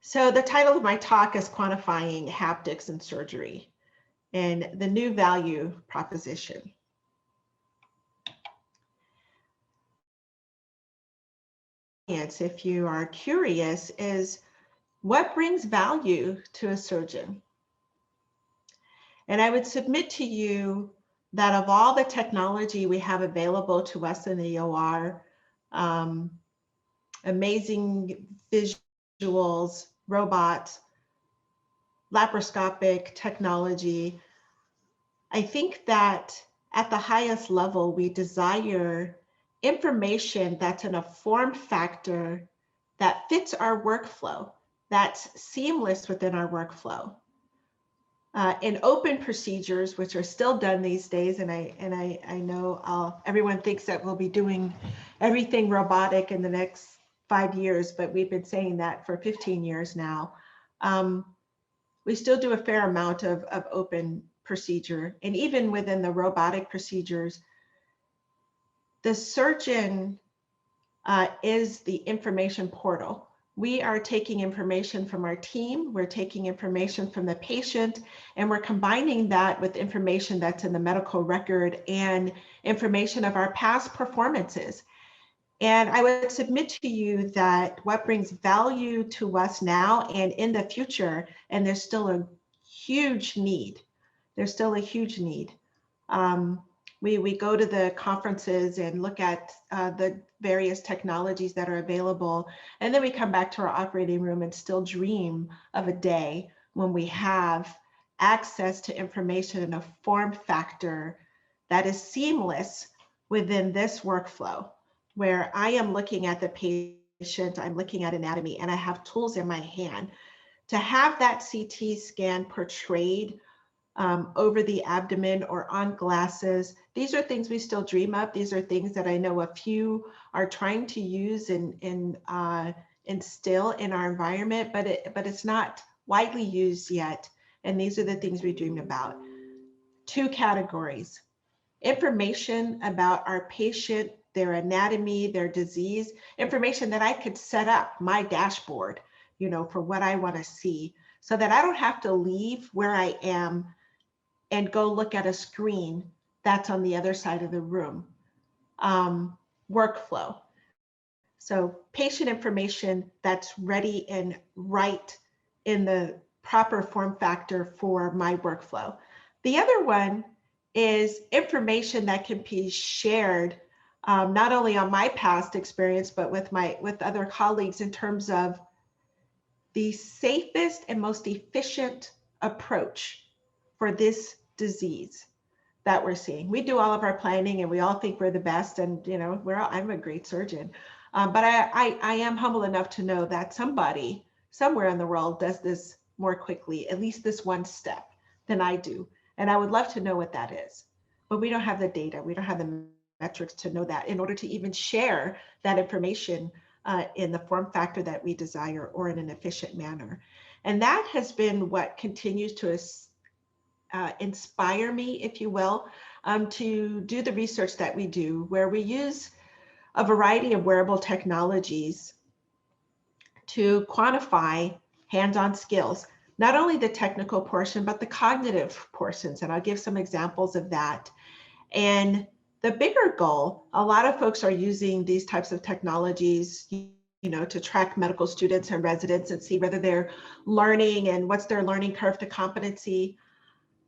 So the title of my talk is Quantifying Haptics in Surgery and the New Value Proposition. If you are curious, is what brings value to a surgeon? And I would submit to you that of all the technology we have available to us in the OR, amazing visuals, robots, laparoscopic technology, I think that at the highest level, we desire information that's in a form factor that fits our workflow, that's seamless within our workflow. In open procedures, which are still done these days, and I know everyone thinks that we'll be doing everything robotic in the next 5 years, but we've been saying that for 15 years now. We still do a fair amount of open procedure, and even within the robotic procedures, the surgeon is the information portal. We are taking information from our team, we're taking information from the patient, and we're combining that with information that's in the medical record and information of our past performances. And I would submit to you that what brings value to us now and in the future, and there's still a huge need. There's still a huge need. We go to the conferences and look at the various technologies that are available, and then we come back to our operating room and still dream of a day when we have access to information in a form factor that is seamless within this workflow, where I am looking at the patient, I'm looking at anatomy, and I have tools in my hand. To have that CT scan portrayed over the abdomen or on glasses, these are things we still dream of. These are things that I know a few are trying to use and instill in our environment, but it's not widely used yet. And these are the things we dream about. 2 categories: information about our patient, their anatomy, their disease, information that I could set up my dashboard, for what I want to see, so that I don't have to leave where I am and go look at a screen that's on the other side of the room. Workflow. So patient information that's ready and right in the proper form factor for my workflow. The other one is information that can be shared not only on my past experience, but with other colleagues in terms of the safest and most efficient approach for this disease that we're seeing. We do all of our planning and we all think we're the best, and I'm a great surgeon, but I am humble enough to know that somebody somewhere in the world does this more quickly, at least this one step, than I do. And I would love to know what that is, but we don't have the data. We don't have the metrics to know that in order to even share that information in the form factor that we desire or in an efficient manner. And that has been what continues to inspire me, if you will, to do the research that we do, where we use a variety of wearable technologies to quantify hands-on skills, not only the technical portion, but the cognitive portions. And I'll give some examples of that. And the bigger goal, a lot of folks are using these types of technologies, to track medical students and residents and see whether they're learning and what's their learning curve to competency.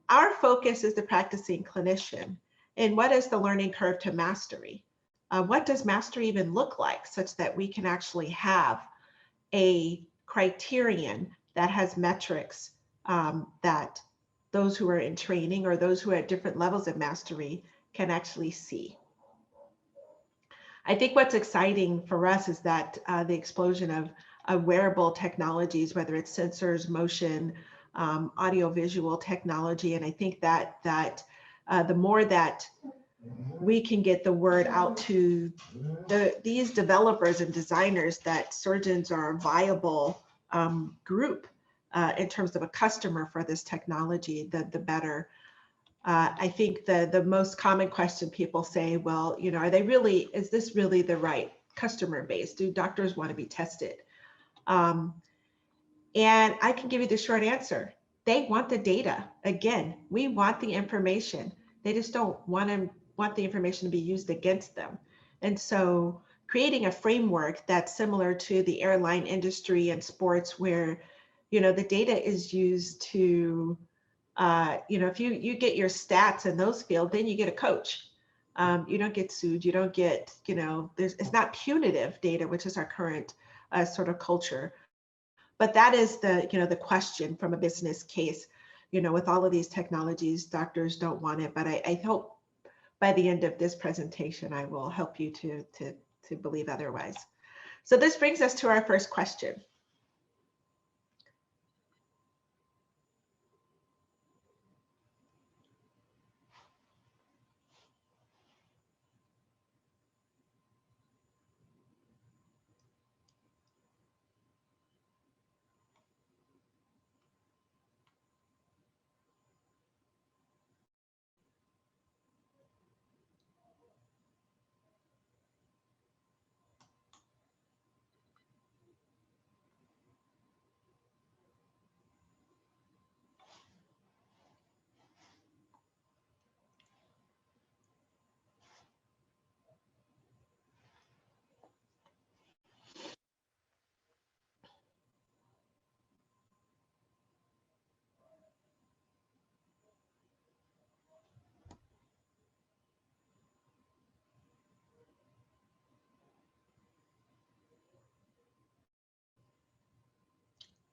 Our focus is the practicing clinician. And what is the learning curve to mastery? What does mastery even look like, such that we can actually have a criterion that has metrics that those who are in training or those who are at different levels of mastery can actually see. I think what's exciting for us is that the explosion of wearable technologies, whether it's sensors, motion, audiovisual technology, and I think that the more that we can get the word out to these developers and designers that surgeons are a viable group in terms of a customer for this technology, the better. I think the most common question people say, well, is this really the right customer base? Do doctors want to be tested? And I can give you the short answer. They want the data. Again, we want the information. They just don't want the information to be used against them. And so creating a framework that's similar to the airline industry and sports where, the data is used to, if you get your stats in those fields, then you get a coach. You don't get sued. You don't get, it's not punitive data, which is our current sort of culture. But that is the question from a business case. With all of these technologies, doctors don't want it, but I hope by the end of this presentation, I will help you to believe otherwise. So this brings us to our first question.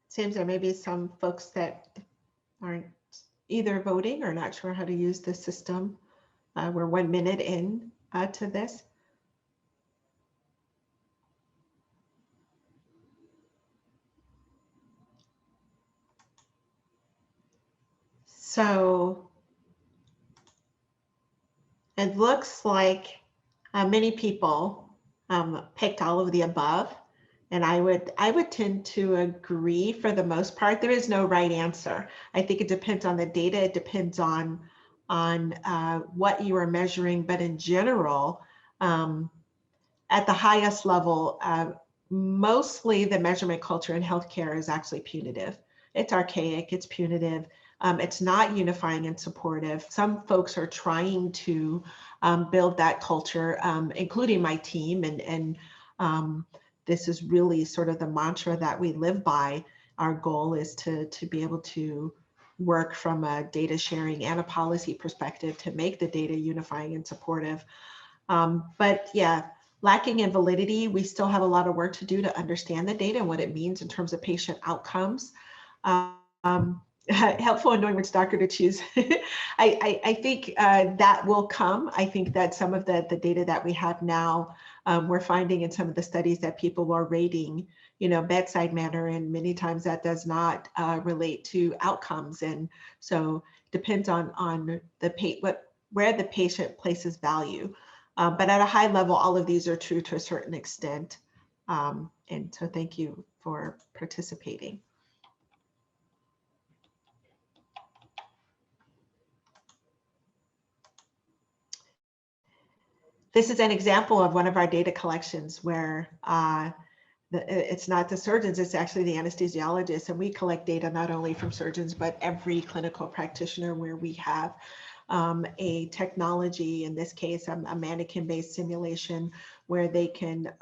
Seems there may be some folks that aren't either voting or not sure how to use the system. We're 1 minute in to this. So it looks like many people picked all of the above, and I would tend to agree for the most part. There is no right answer. I think it depends on the data. It depends on what you are measuring, but in general, at the highest level, mostly the measurement culture in healthcare is actually punitive. It's archaic, it's punitive. It's not unifying and supportive. Some folks are trying to build that culture, including my team. And this is really sort of the mantra that we live by. Our goal is to be able to work from a data sharing and a policy perspective to make the data unifying and supportive. But yeah, lacking in validity, we still have a lot of work to do to understand the data and what it means in terms of patient outcomes. Helpful in knowing which doctor to choose. I think that will come. I think that some of the data that we have now, we're finding in some of the studies that people are rating, bedside manner, and many times that does not relate to outcomes. And so depends on where the patient places value. But at a high level, all of these are true to a certain extent. And so thank you for participating. This is an example of one of our data collections where it's not the surgeons, it's actually the anesthesiologists. And we collect data not only from surgeons, but every clinical practitioner where we have a technology, in this case, a mannequin-based simulation where they can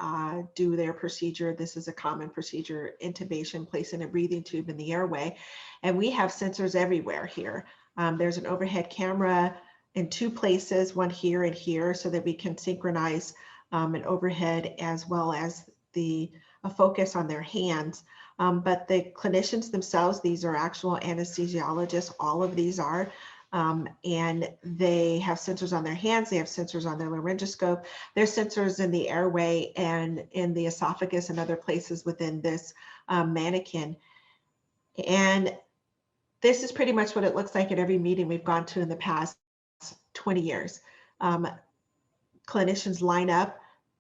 do their procedure. This is a common procedure, intubation, placing a breathing tube in the airway. And we have sensors everywhere here. There's an overhead camera in 2 places, one here and here, so that we can synchronize an overhead as well as a focus on their hands. But the clinicians themselves, these are actual anesthesiologists, all of these are, and they have sensors on their hands, they have sensors on their laryngoscope, there's sensors in the airway and in the esophagus and other places within this mannequin. And this is pretty much what it looks like at every meeting we've gone to in the past 20 years. Clinicians line up,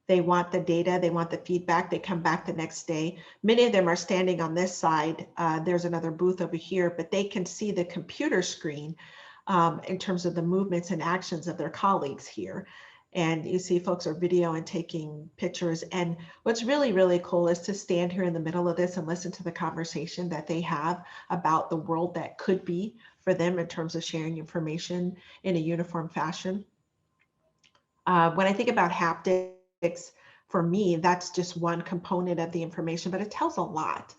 they want the data, they want the feedback, they come back the next day. Many of them are standing on this side. There's another booth over here, but they can see the computer screen in terms of the movements and actions of their colleagues here. And you see folks are video and taking pictures. And what's really, really cool is to stand here in the middle of this and listen to the conversation that they have about the world that could be for them in terms of sharing information in a uniform fashion. When I think about haptics, for me, that's just one component of the information, but it tells a lot.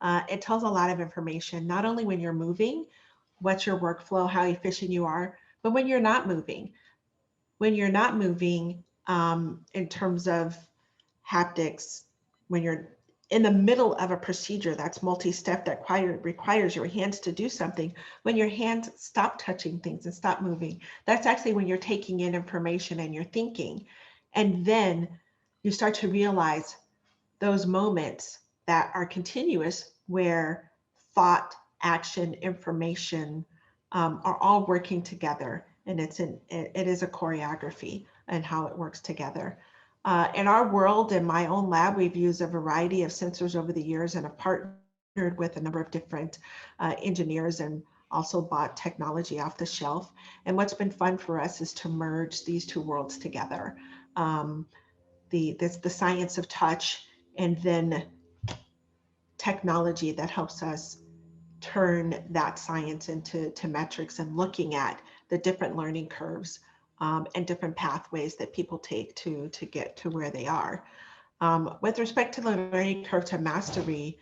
It tells a lot of information, not only when you're moving, what's your workflow, how efficient you are, but when you're not moving. When you're not moving, in terms of haptics, when you're in the middle of a procedure that's multi-step, that requires your hands to do something, when your hands stop touching things and stop moving, that's actually when you're taking in information and you're thinking. And then you start to realize those moments that are continuous where thought, action, information are all working together. And it is a choreography and how it works together. In our world, in my own lab, we've used a variety of sensors over the years and have partnered with a number of different engineers and also bought technology off the shelf. And what's been fun for us is to merge these two worlds together. The science of touch and then technology that helps us turn that science into metrics and looking at the different learning curves and different pathways that people take to get to where they are. With respect to the learning curve to mastery,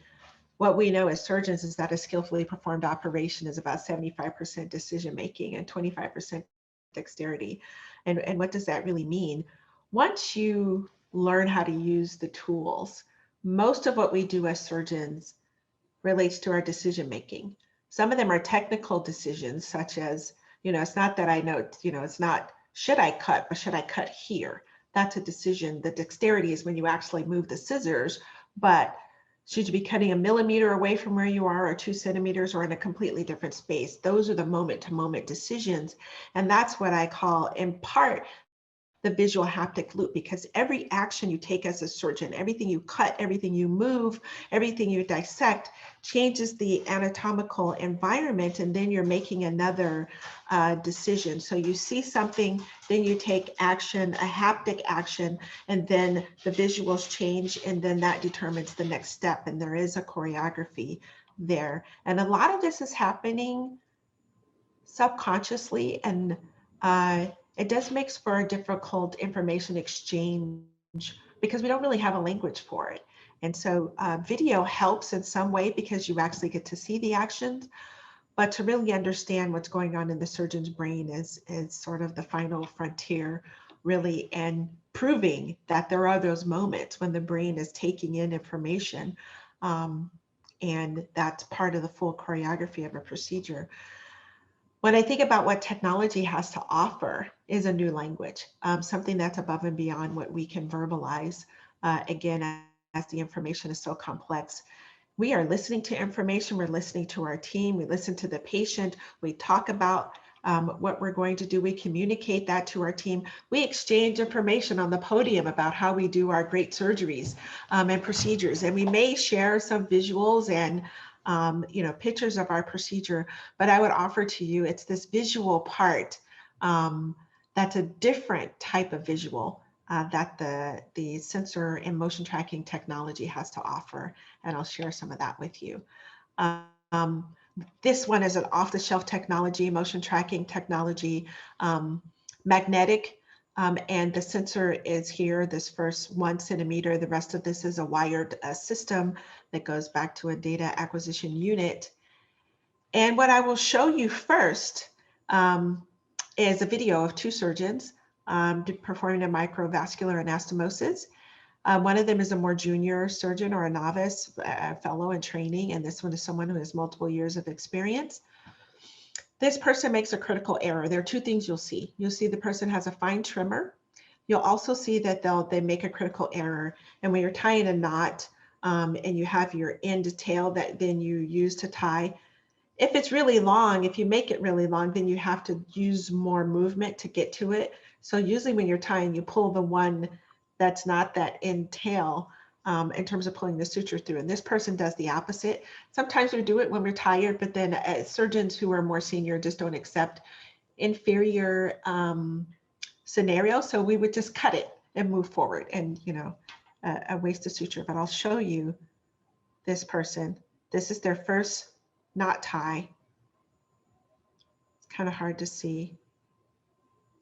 what we know as surgeons is that a skillfully performed operation is about 75% decision making and 25% dexterity. And what does that really mean? Once you learn how to use the tools, most of what we do as surgeons relates to our decision making. Some of them are technical decisions, such as, it's not that I know, it's not, should I cut, but should I cut here? That's a decision. The dexterity is when you actually move the scissors, but should you be cutting a millimeter away from where you are or 2 centimeters or in a completely different space? Those are the moment-to-moment decisions. And that's what I call, in part, the visual haptic loop, because every action you take as a surgeon, everything you cut, everything you move, everything you dissect changes the anatomical environment, and then you're making another decision. So you see something, then you take action, a haptic action, and then the visuals change, and then that determines the next step, and there is a choreography there. And a lot of this is happening subconsciously, and it does make for a difficult information exchange because we don't really have a language for it. And so video helps in some way because you actually get to see the actions, but to really understand what's going on in the surgeon's brain is sort of the final frontier, really, and proving that there are those moments when the brain is taking in information, and that's part of the full choreography of a procedure. When I think about what technology has to offer is a new language, something that's above and beyond what we can verbalize. Again, as the information is so complex, we are listening to information, we're listening to our team, we listen to the patient, we talk about what we're going to do, we communicate that to our team, we exchange information on the podium about how we do our great surgeries and procedures, and we may share some visuals and pictures of our procedure, but I would offer to you, it's this visual part that's a different type of visual that the sensor and motion tracking technology has to offer, and I'll share some of that with you. This one is an off-the-shelf technology, motion tracking technology, magnetic, and the sensor is here, this first 1 centimeter. The rest of this is a wired system that goes back to a data acquisition unit. And what I will show you first is a video of 2 surgeons performing a microvascular anastomosis. One of them is a more junior surgeon or a novice, a fellow in training, and this one is someone who has multiple years of experience. This person makes a critical error. There are 2 things you'll see. You'll see the person has a fine trimmer. You'll also see that they make a critical error. And when you're tying a knot and you have your end tail that then you use to tie, if it's really long, if you make it really long, then you have to use more movement to get to it. So usually when you're tying, you pull the one that's not that end tail in terms of pulling the suture through. And this person does the opposite. Sometimes we do it when we're tired, but then surgeons who are more senior just don't accept inferior scenario. So we would just cut it and move forward and, a waste of suture. But I'll show you this person. This is their first knot tie. It's kind of hard to see.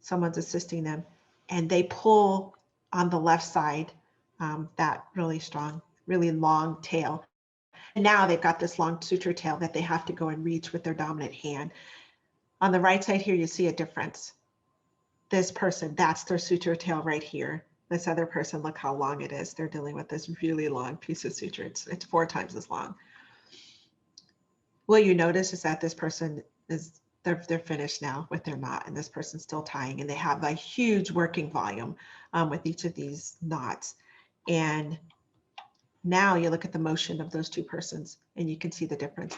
Someone's assisting them, and they pull on the left side, that really strong, really long tail. And now they've got this long suture tail that they have to go and reach with their dominant hand. On the right side here, you see a difference. This person, that's their suture tail right here. This other person, look how long it is. They're dealing with this really long piece of suture. It's 4 times as long. What you notice is that this person is, they're finished now with their knot, and this person's still tying, and they have a huge working volume with each of these knots. And now you look at the motion of those 2 persons, and you can see the difference.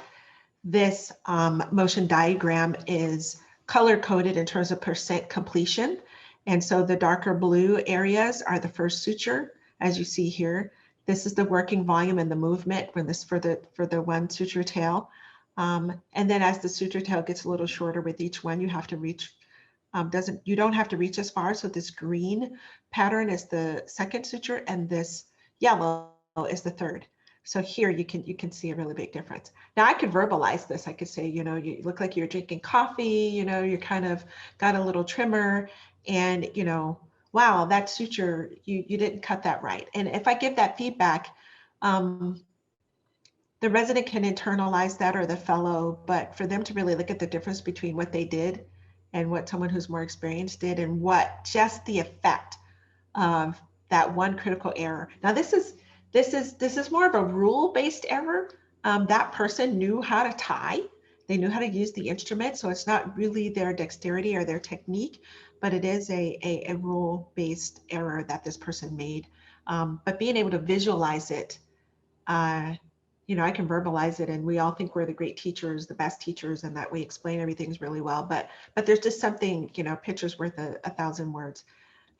This motion diagram is color coded in terms of percent completion. And so the darker blue areas are the first suture, as you see here. This is the working volume and the movement when this for the one suture tail. And then as the suture tail gets a little shorter with each one, you have to reach, you don't have to reach as far. So this green pattern is the second suture, and this yellow is the third. So here you can see a really big difference. Now I could verbalize this. I could say, you look like you're drinking coffee, you're kind of got a little trimmer, and wow, that suture, you didn't cut that right. And if I give that feedback, the resident can internalize that, or the fellow, but for them to really look at the difference between what they did and what someone who's more experienced did, and what just the effect of that one critical error. Now this is more of a rule-based error. That person knew how to tie. They knew how to use the instrument. So it's not really their dexterity or their technique, but it is a rule-based error that this person made. But being able to visualize it, I can verbalize it, and we all think we're the great teachers, the best teachers, and that we explain everything really well. But there's just something, pictures worth a 1,000 words.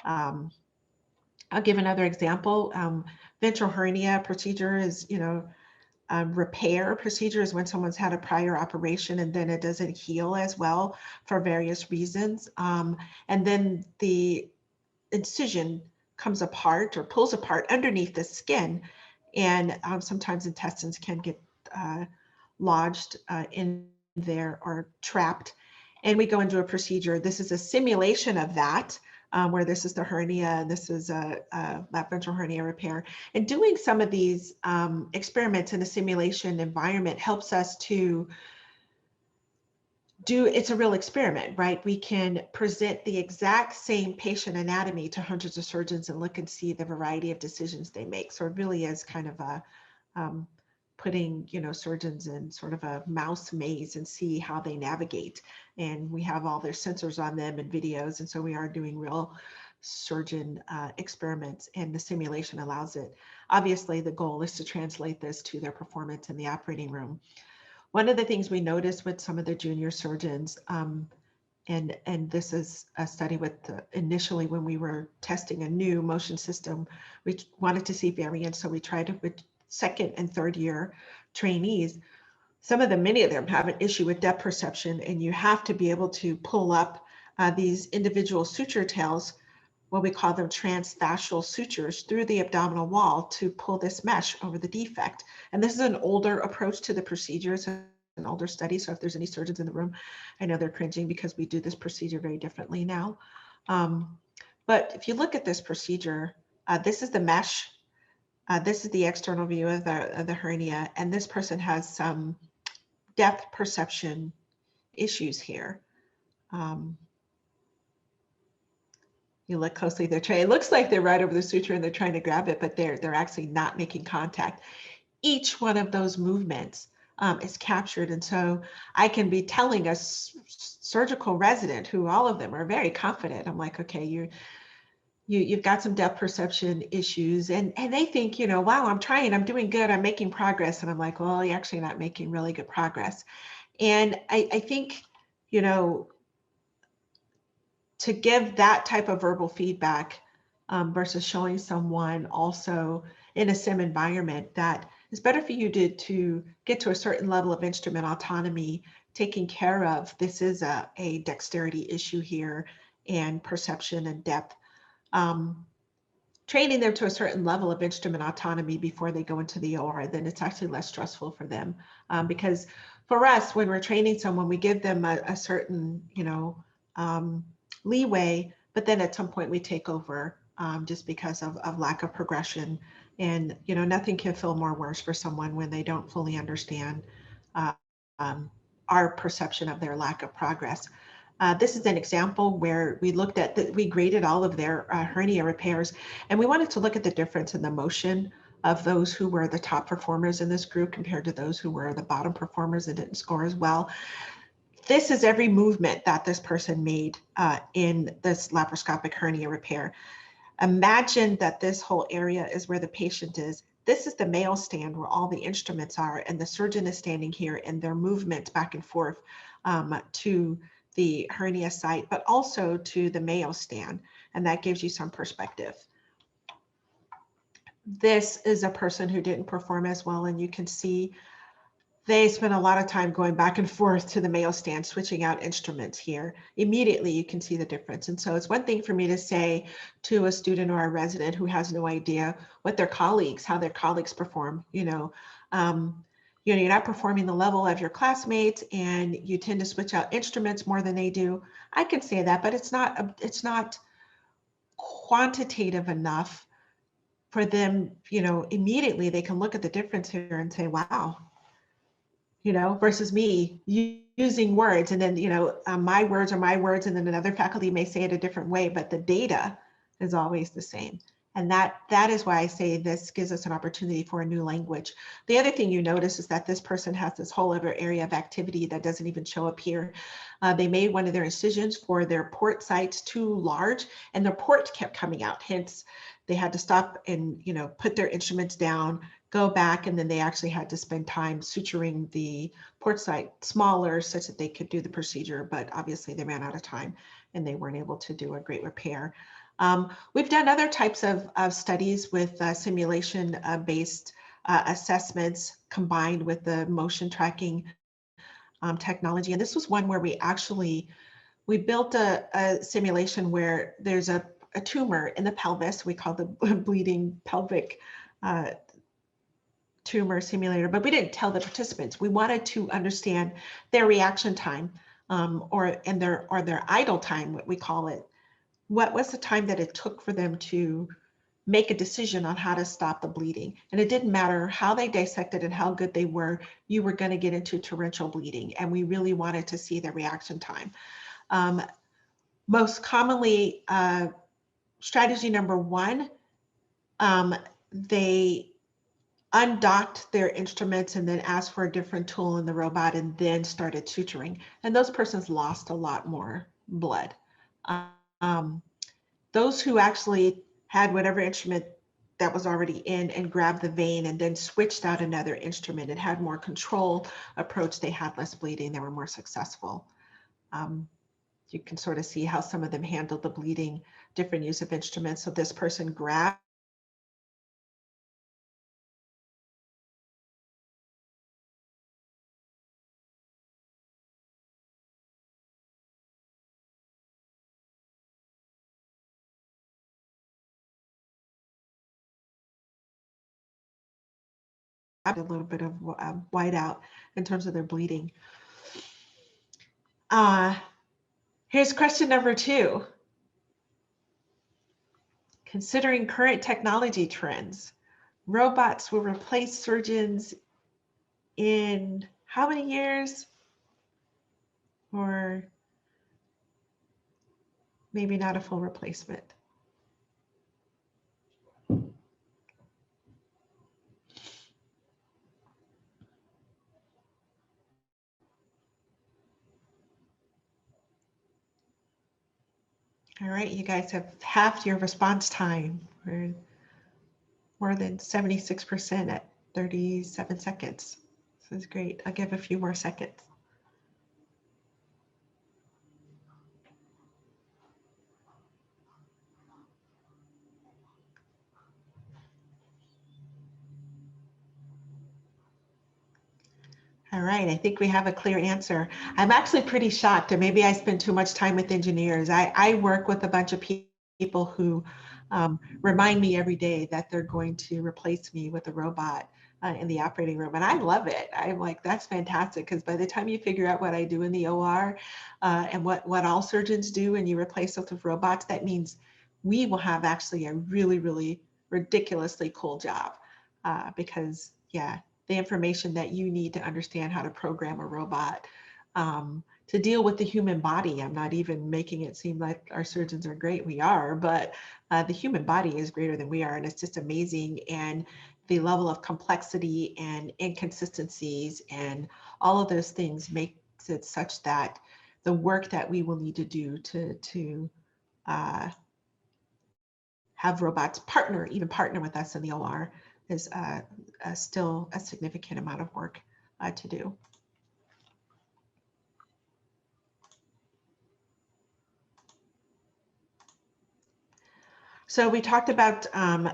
I'll give another example. Ventral hernia procedure is, repair procedure is when someone's had a prior operation and then it doesn't heal as well for various reasons. And then the incision comes apart or pulls apart underneath the skin. And sometimes intestines can get lodged in there or trapped. And we go into a procedure. This is a simulation of that. Where this is the hernia, this is a lap ventral hernia repair. And doing some of these experiments in a simulation environment helps us to it's a real experiment, right? We can present the exact same patient anatomy to hundreds of surgeons and look and see the variety of decisions they make. So it really is kind of a putting surgeons in sort of a mouse maze and see how they navigate. And we have all their sensors on them and videos, and so we are doing real surgeon experiments, and the simulation allows it. Obviously the goal is to translate this to their performance in the operating room. One of the things we noticed with some of the junior surgeons, and this is a study with initially when we were testing a new motion system, we wanted to see variance, so we tried it with second and third year trainees. Many of them have an issue with depth perception, and you have to be able to pull up these individual suture tails, what we call them transfascial sutures, through the abdominal wall to pull this mesh over the defect. And this is an older approach to the procedure. It's an older study. So if there's any surgeons in the room, I know they're cringing because we do this procedure very differently now. But if you look at this procedure, this is the mesh. This is the external view of the hernia, and this person has some depth perception issues here. You look closely, it looks like they're right over the suture and they're trying to grab it, but they're actually not making contact. Each one of those movements is captured, and so I can be telling a surgical resident, who all of them are very confident. I'm like, okay, you've got some depth perception issues, and they think, wow, I'm trying, I'm doing good, I'm making progress. And I'm like, well, you're actually not making really good progress. And I think, to give that type of verbal feedback versus showing someone also in a sim environment, that it's better for you to get to a certain level of instrument autonomy, taking care of, this is a dexterity issue here, and perception and depth. Training them to a certain level of instrument autonomy before they go into the OR, then it's actually less stressful for them. Because for us, when we're training someone, we give them a certain, leeway, but then at some point we take over just because of lack of progression. And, nothing can feel more worse for someone when they don't fully understand uh, um, our perception of their lack of progress. This is an example where we looked at we graded all of their hernia repairs, and we wanted to look at the difference in the motion of those who were the top performers in this group compared to those who were the bottom performers and didn't score as well. This is every movement that this person made in this laparoscopic hernia repair. Imagine that this whole area is where the patient is. This is the Mayo stand where all the instruments are, and the surgeon is standing here, and their movement back and forth to the hernia site, but also to the Mayo stand, and that gives you some perspective. This is a person who didn't perform as well, and you can see they spent a lot of time going back and forth to the Mayo stand, switching out instruments here. Immediately, you can see the difference. And so it's one thing for me to say to a student or a resident who has no idea what how their colleagues perform, you're not performing the level of your classmates and you tend to switch out instruments more than they do. I can say that, but it's not quantitative enough for them, immediately they can look at the difference here and say, wow, versus me using words, and then, my words are my words, and then another faculty may say it a different way, but the data is always the same. And that is why I say this gives us an opportunity for a new language. The other thing you notice is that this person has this whole other area of activity that doesn't even show up here. They made one of their incisions for their port sites too large, and their port kept coming out. Hence, they had to stop and, put their instruments down, go back, and then they actually had to spend time suturing the port site smaller such that they could do the procedure, but obviously they ran out of time and they weren't able to do a great repair. We've done other types of studies with simulation-based assessments combined with the motion tracking technology. And this was one where we built a simulation where there's a tumor in the pelvis. We call the bleeding pelvic tumor simulator, but we didn't tell the participants. We wanted to understand their reaction time or their idle time, what we call it. What was the time that it took for them to make a decision on how to stop the bleeding? And it didn't matter how they dissected and how good they were, you were going to get into torrential bleeding. And we really wanted to see the reaction time. Most commonly, strategy number one, they undocked their instruments and then asked for a different tool in the robot and then started suturing. And those persons lost a lot more blood. Those who actually had whatever instrument that was already in and grabbed the vein and then switched out another instrument and had more control approach, they had less bleeding, they were more successful. You can sort of see how some of them handled the bleeding, different use of instruments. So this person grabbed a little bit of whiteout in terms of their bleeding. Here's question number 2. Considering current technology trends, robots will replace surgeons in how many years? Or maybe not a full replacement. All right, you guys have halved your response time. We're more than 76% at 37 seconds. This is great. I'll give a few more seconds. All All right, I think we have a clear answer. I'm actually pretty shocked, and maybe I spend too much time with engineers. I work with a bunch of people who remind me every day that they're going to replace me with a robot in the operating room, and I love it. I'm like, that's fantastic, because by the time you figure out what I do in the OR and what all surgeons do, and you replace us with robots, that means we will have actually a really, really ridiculously cool job because, yeah, the information that you need to understand how to program a robot to deal with the human body. I'm not even making it seem like our surgeons are great. We are, but the human body is greater than we are. And it's just amazing. And the level of complexity and inconsistencies and all of those things makes it such that the work that we will need to do to have robots even partner with us in the OR is still a significant amount of work to do. So we talked about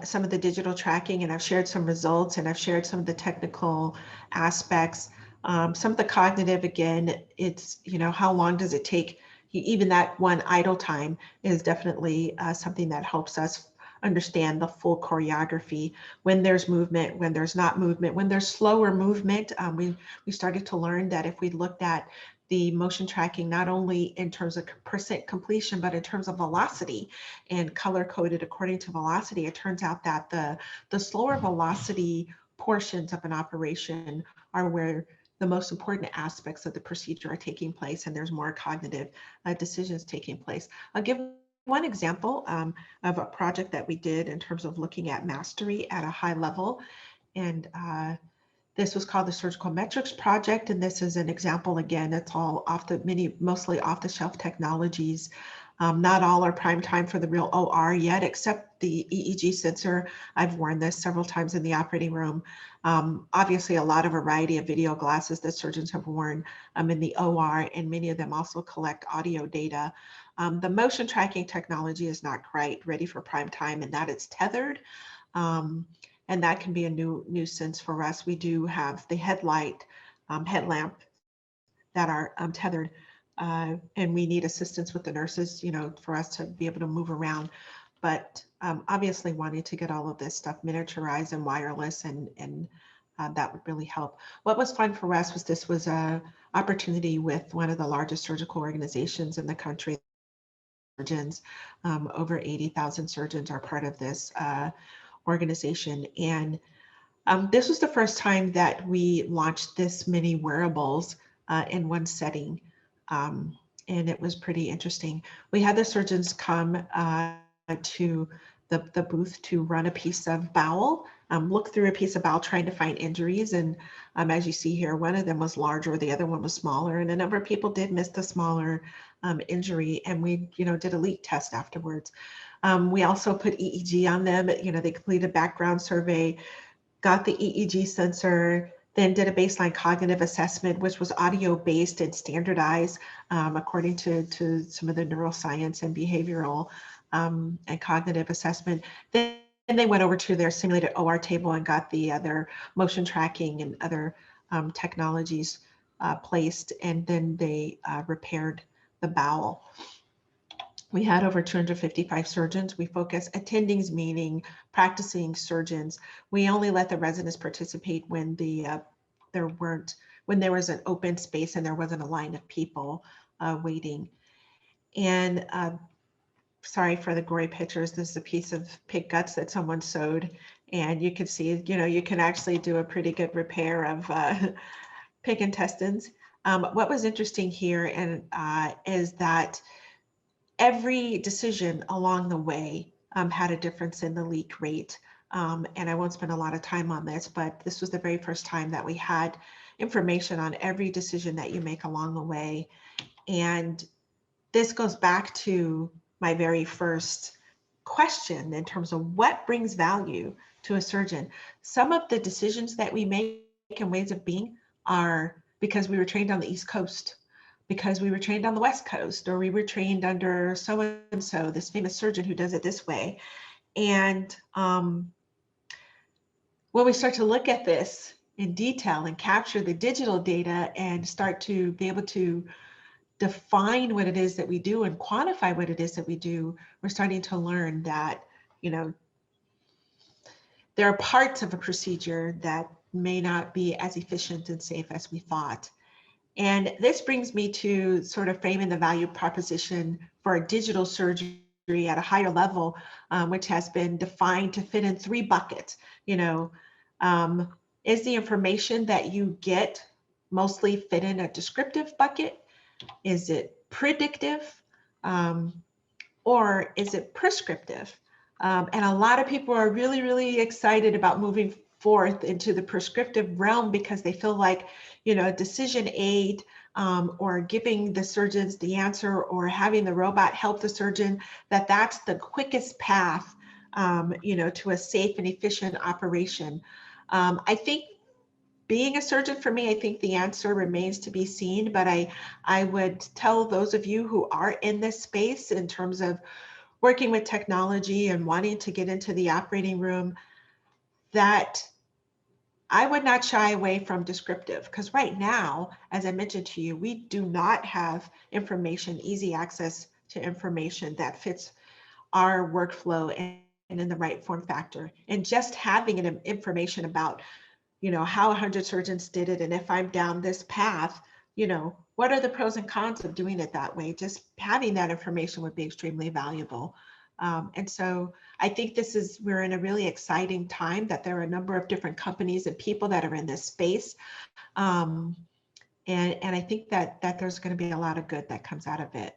some of the digital tracking, and I've shared some results, and I've shared some of the technical aspects. Some of the cognitive, again, it's, how long does it take? Even that one idle time is definitely something that helps us understand the full choreography. When there's movement, when there's not movement, when there's slower movement, we started to learn that if we looked at the motion tracking, not only in terms of percent completion, but in terms of velocity and color coded according to velocity, it turns out that the slower velocity portions of an operation are where the most important aspects of the procedure are taking place, and there's more cognitive decisions taking place. I'll give one example of a project that we did in terms of looking at mastery at a high level. And this was called the Surgical Metrics Project. And this is an example, again, it's all mostly off the shelf technologies. Not all are prime time for the real OR yet, except the EEG sensor. I've worn this several times in the operating room. Obviously, a lot of variety of video glasses that surgeons have worn in the OR, and many of them also collect audio data. The motion tracking technology is not quite ready for prime time, and that it's tethered. And that can be a new nuisance for us. We do have the headlamp that are tethered, and we need assistance with the nurses, for us to be able to move around. But obviously wanting to get all of this stuff miniaturized and wireless, and that would really help. What was fun for us was this was a opportunity with one of the largest surgical organizations in the country. Surgeons, over 80,000 surgeons are part of this organization. And this was the first time that we launched this many wearables in one setting. And it was pretty interesting. We had the surgeons come to the booth to run a piece of bowel, look through a piece of bowel trying to find injuries. And as you see here, one of them was larger, the other one was smaller, and a number of people did miss the smaller injury. And we, did a leak test afterwards. We also put EEG on them. They completed a background survey, got the EEG sensor, then did a baseline cognitive assessment, which was audio-based and standardized according to some of the neuroscience and behavioral and cognitive assessment. Then they went over to their simulated OR table and got the other motion tracking and other technologies placed, and then they repaired the bowel. We had over 255 surgeons. We focus attendings, meaning practicing surgeons. We only let the residents participate when there was an open space and there wasn't a line of people waiting. And sorry for the gory pictures. This is a piece of pig guts that someone sewed, and you can see, you can actually do a pretty good repair of pig intestines. What was interesting here is that every decision along the way had a difference in the leak rate. And I won't spend a lot of time on this, but this was the very first time that we had information on every decision that you make along the way. And this goes back to my very first question in terms of what brings value to a surgeon. Some of the decisions that we make and ways of being are because we were trained on the East Coast, because we were trained on the West Coast, or we were trained under so-and-so, this famous surgeon who does it this way. And when we start to look at this, in detail and capture the digital data and start to be able to define what it is that we do and quantify what it is that we do, we're starting to learn that, you know, there are parts of a procedure that may not be as efficient and safe as we thought. And this brings me to sort of framing the value proposition for digital surgery at a higher level, which has been defined to fit in 3 buckets. You know, is the information that you get mostly fit in a descriptive bucket? Is it predictive? Or is it prescriptive? And a lot of people are really, really excited about moving forth into the prescriptive realm because they feel like, you know, decision aid or giving the surgeons the answer or having the robot help the surgeon, that's the quickest path, you know, to a safe and efficient operation. I think being a surgeon, for me, I think the answer remains to be seen, but I would tell those of you who are in this space in terms of working with technology and wanting to get into the operating room, that I would not shy away from descriptive, because right now, as I mentioned to you, we do not have information, easy access to information that fits our workflow and in the right form factor. And just having an information about, you know, how 100 surgeons did it, and if I'm down this path, you know, what are the pros and cons of doing it that way? Just having that information would be extremely valuable. And so I think we're in a really exciting time that there are a number of different companies and people that are in this space. And I think that there's going to be a lot of good that comes out of it.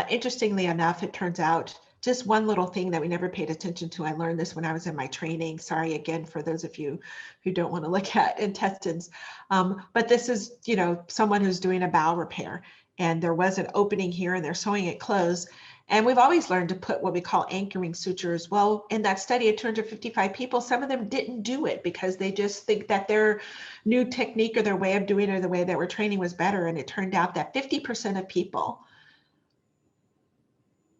Interestingly enough, it turns out just one little thing that we never paid attention to. I learned this when I was in my training. Sorry again for those of you who don't want to look at intestines. But this is, you know, someone who's doing a bowel repair, and there was an opening here and they're sewing it closed. And we've always learned to put what we call anchoring sutures. Well, in that study of 255 people, some of them didn't do it because they just think that their new technique or their way of doing it or the way that we're training was better. And it turned out that 50% of people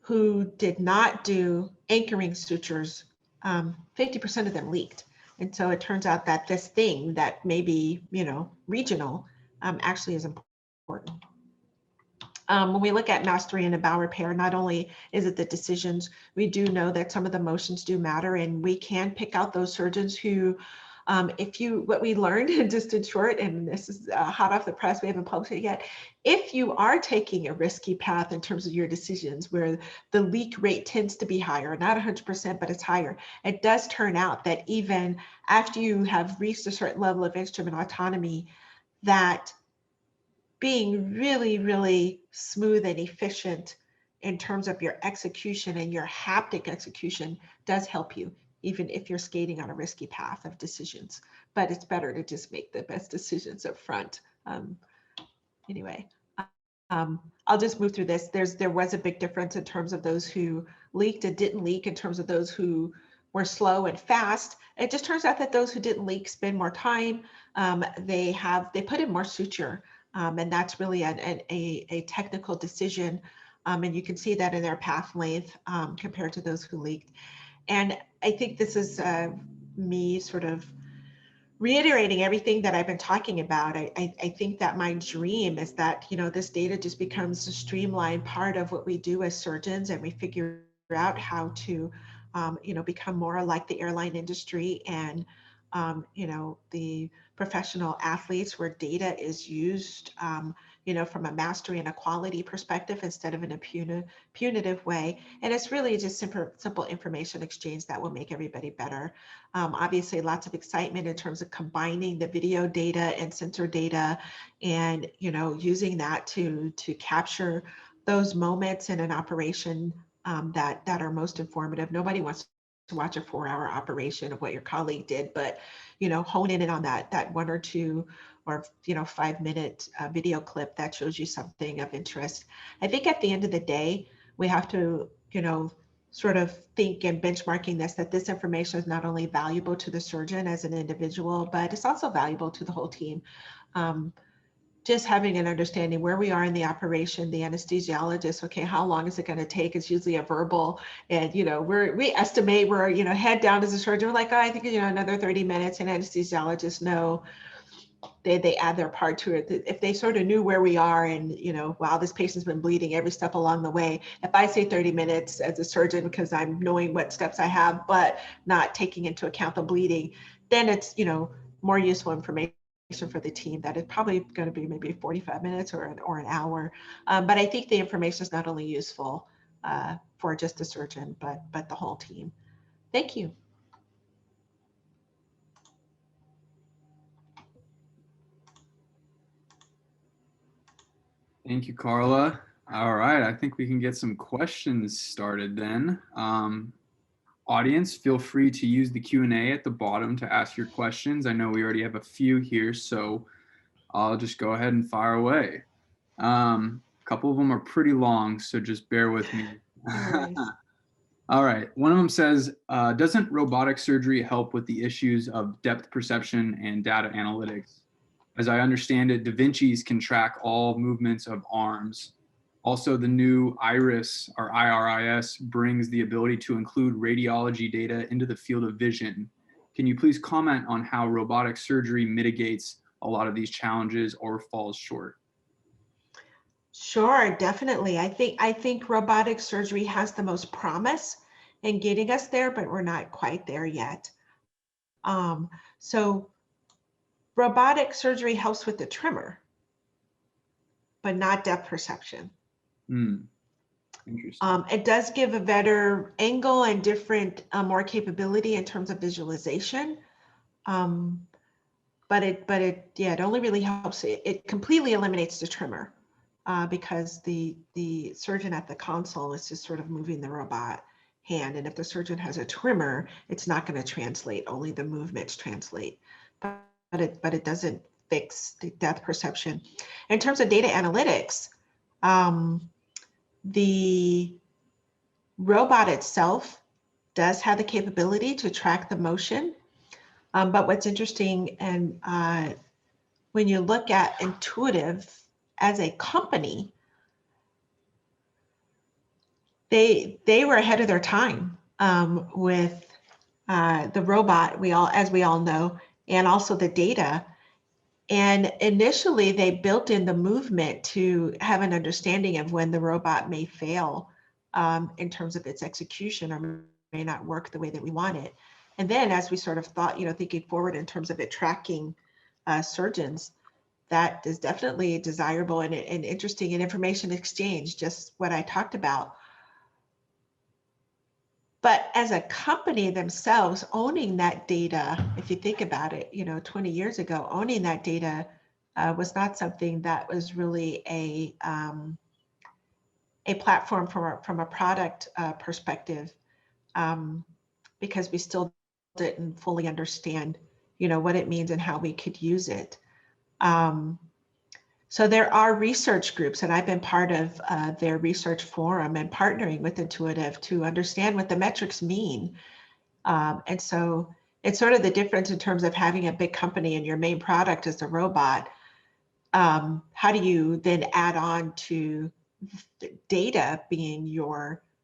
who did not do anchoring sutures, 50% of them leaked. And so it turns out that this thing that may be, you know, regional, actually is important. When we look at mastery in a bowel repair, not only is it the decisions, we do know that some of the motions do matter, and we can pick out those surgeons who, what we learned just in short, and this is hot off the press, we haven't published it yet, if you are taking a risky path in terms of your decisions where the leak rate tends to be higher, not 100%, but it's higher, it does turn out that even after you have reached a certain level of instrument autonomy, that being really, really smooth and efficient in terms of your execution and your haptic execution does help you, even if you're skating on a risky path of decisions. But it's better to just make the best decisions up front. Anyway, I'll just move through this. There was a big difference in terms of those who leaked and didn't leak, in terms of those who were slow and fast. It just turns out that those who didn't leak spend more time. They put in more suture. And that's really a technical decision. And you can see that in their path length compared to those who leaked. And I think this is me sort of reiterating everything that I've been talking about. I think that my dream is that, you know, this data just becomes a streamlined part of what we do as surgeons, and we figure out how to, you know, become more like the airline industry and, you know, the professional athletes, where data is used, you know, from a mastery and a quality perspective instead of in a punitive way. And it's really just simple information exchange that will make everybody better. Obviously, lots of excitement in terms of combining the video data and sensor data, and, you know, using that to capture those moments in an operation that are most informative. Nobody wants to watch a 4-hour operation of what your colleague did, but, you know, hone in on that 1 or 2 or, you know, 5-minute video clip that shows you something of interest. I think at the end of the day, we have to, you know, sort of think and benchmarking this, that this information is not only valuable to the surgeon as an individual, but it's also valuable to the whole team. just having an understanding where we are in the operation, the anesthesiologist, okay, how long is it going to take? It's usually a verbal, and, you know, we estimate we're, you know, head down as a surgeon, we're like, oh, I think, you know, another 30 minutes, and anesthesiologists know, they add their part to it. If they sort of knew where we are and, you know, wow, this patient's been bleeding every step along the way. If I say 30 minutes as a surgeon, because I'm knowing what steps I have, but not taking into account the bleeding, then it's, you know, more useful information for the team that it's probably going to be maybe 45 minutes or an hour. But I think the information is not only useful for just the surgeon, but the whole team. Thank you. Thank you, Carla. All right, I think we can get some questions started then. Audience, feel free to use the Q&A at the bottom to ask your questions. I know we already have a few here, so I'll just go ahead and fire away. A couple of them are pretty long, so just bear with me. All right, one of them says, doesn't robotic surgery help with the issues of depth perception and data analytics? As I understand it, Da Vinci's can track all movements of arms. Also, the new IRIS, or IRIS, brings the ability to include radiology data into the field of vision. Can you please comment on how robotic surgery mitigates a lot of these challenges or falls short? Sure, definitely. I think robotic surgery has the most promise in getting us there, but we're not quite there yet. So robotic surgery helps with the tremor, but not depth perception. Interesting. It does give a better angle and different, more capability in terms of visualization. But it only really helps. It completely eliminates the tremor because the surgeon at the console is just sort of moving the robot hand. And if the surgeon has a tremor, it's not going to translate. Only the movements translate. But it doesn't fix the depth perception. In terms of data analytics, the robot itself does have the capability to track the motion. But what's interesting, and when you look at Intuitive as a company, they were ahead of their time with the robot, as we all know, and also the data. And initially, they built in the movement to have an understanding of when the robot may fail in terms of its execution or may not work the way that we want it. And then as we sort of thought, thinking forward in terms of it tracking surgeons, that is definitely desirable and interesting in information exchange, just what I talked about. But as a company themselves, owning that data, if you think about it, 20 years ago, owning that data was not something that was really a platform from a product perspective, because we still didn't fully understand, what it means and how we could use it. So there are research groups, and I've been part of their research forum and partnering with Intuitive to understand what the metrics mean. And so it's sort of the difference in terms of having a big company and your main product is a robot. How do you then add on to data being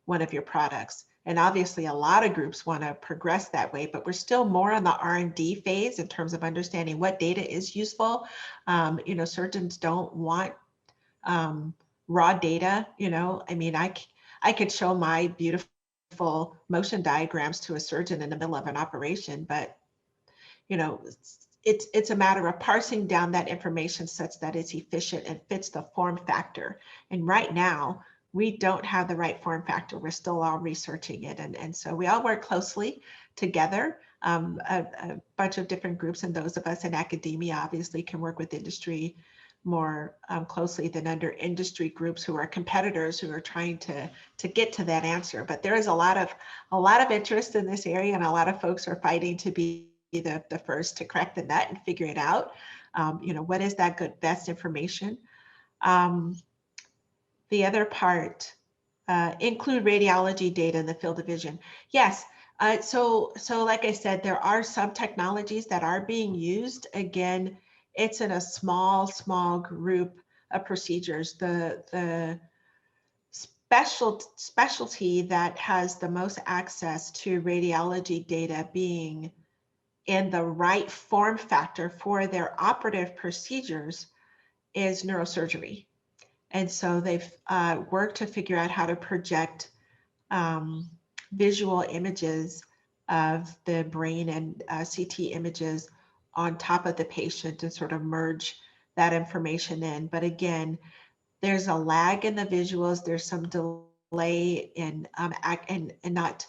one of your products? And obviously a lot of groups want to progress that way, but we're still more on the R&D phase in terms of understanding what data is useful. Surgeons don't want raw data. I mean, I could show my beautiful motion diagrams to a surgeon in the middle of an operation, but it's a matter of parsing down that information such that it's efficient and fits the form factor. And right now, we don't have the right form factor. We're still all researching it. And so we all work closely together. A bunch of different groups, and those of us in academia obviously can work with industry more closely than under industry groups who are competitors who are trying to get to that answer. But there is a lot of interest in this area, and a lot of folks are fighting to be the first to crack the nut and figure it out. What is that good, best information? The other part, include radiology data in the field of vision. Yes, so like I said, there are some technologies that are being used. Again, it's in a small group of procedures. The specialty that has the most access to radiology data being in the right form factor for their operative procedures is neurosurgery. And so they've worked to figure out how to project visual images of the brain and CT images on top of the patient and sort of merge that information in. But again, there's a lag in the visuals. There's some delay in and not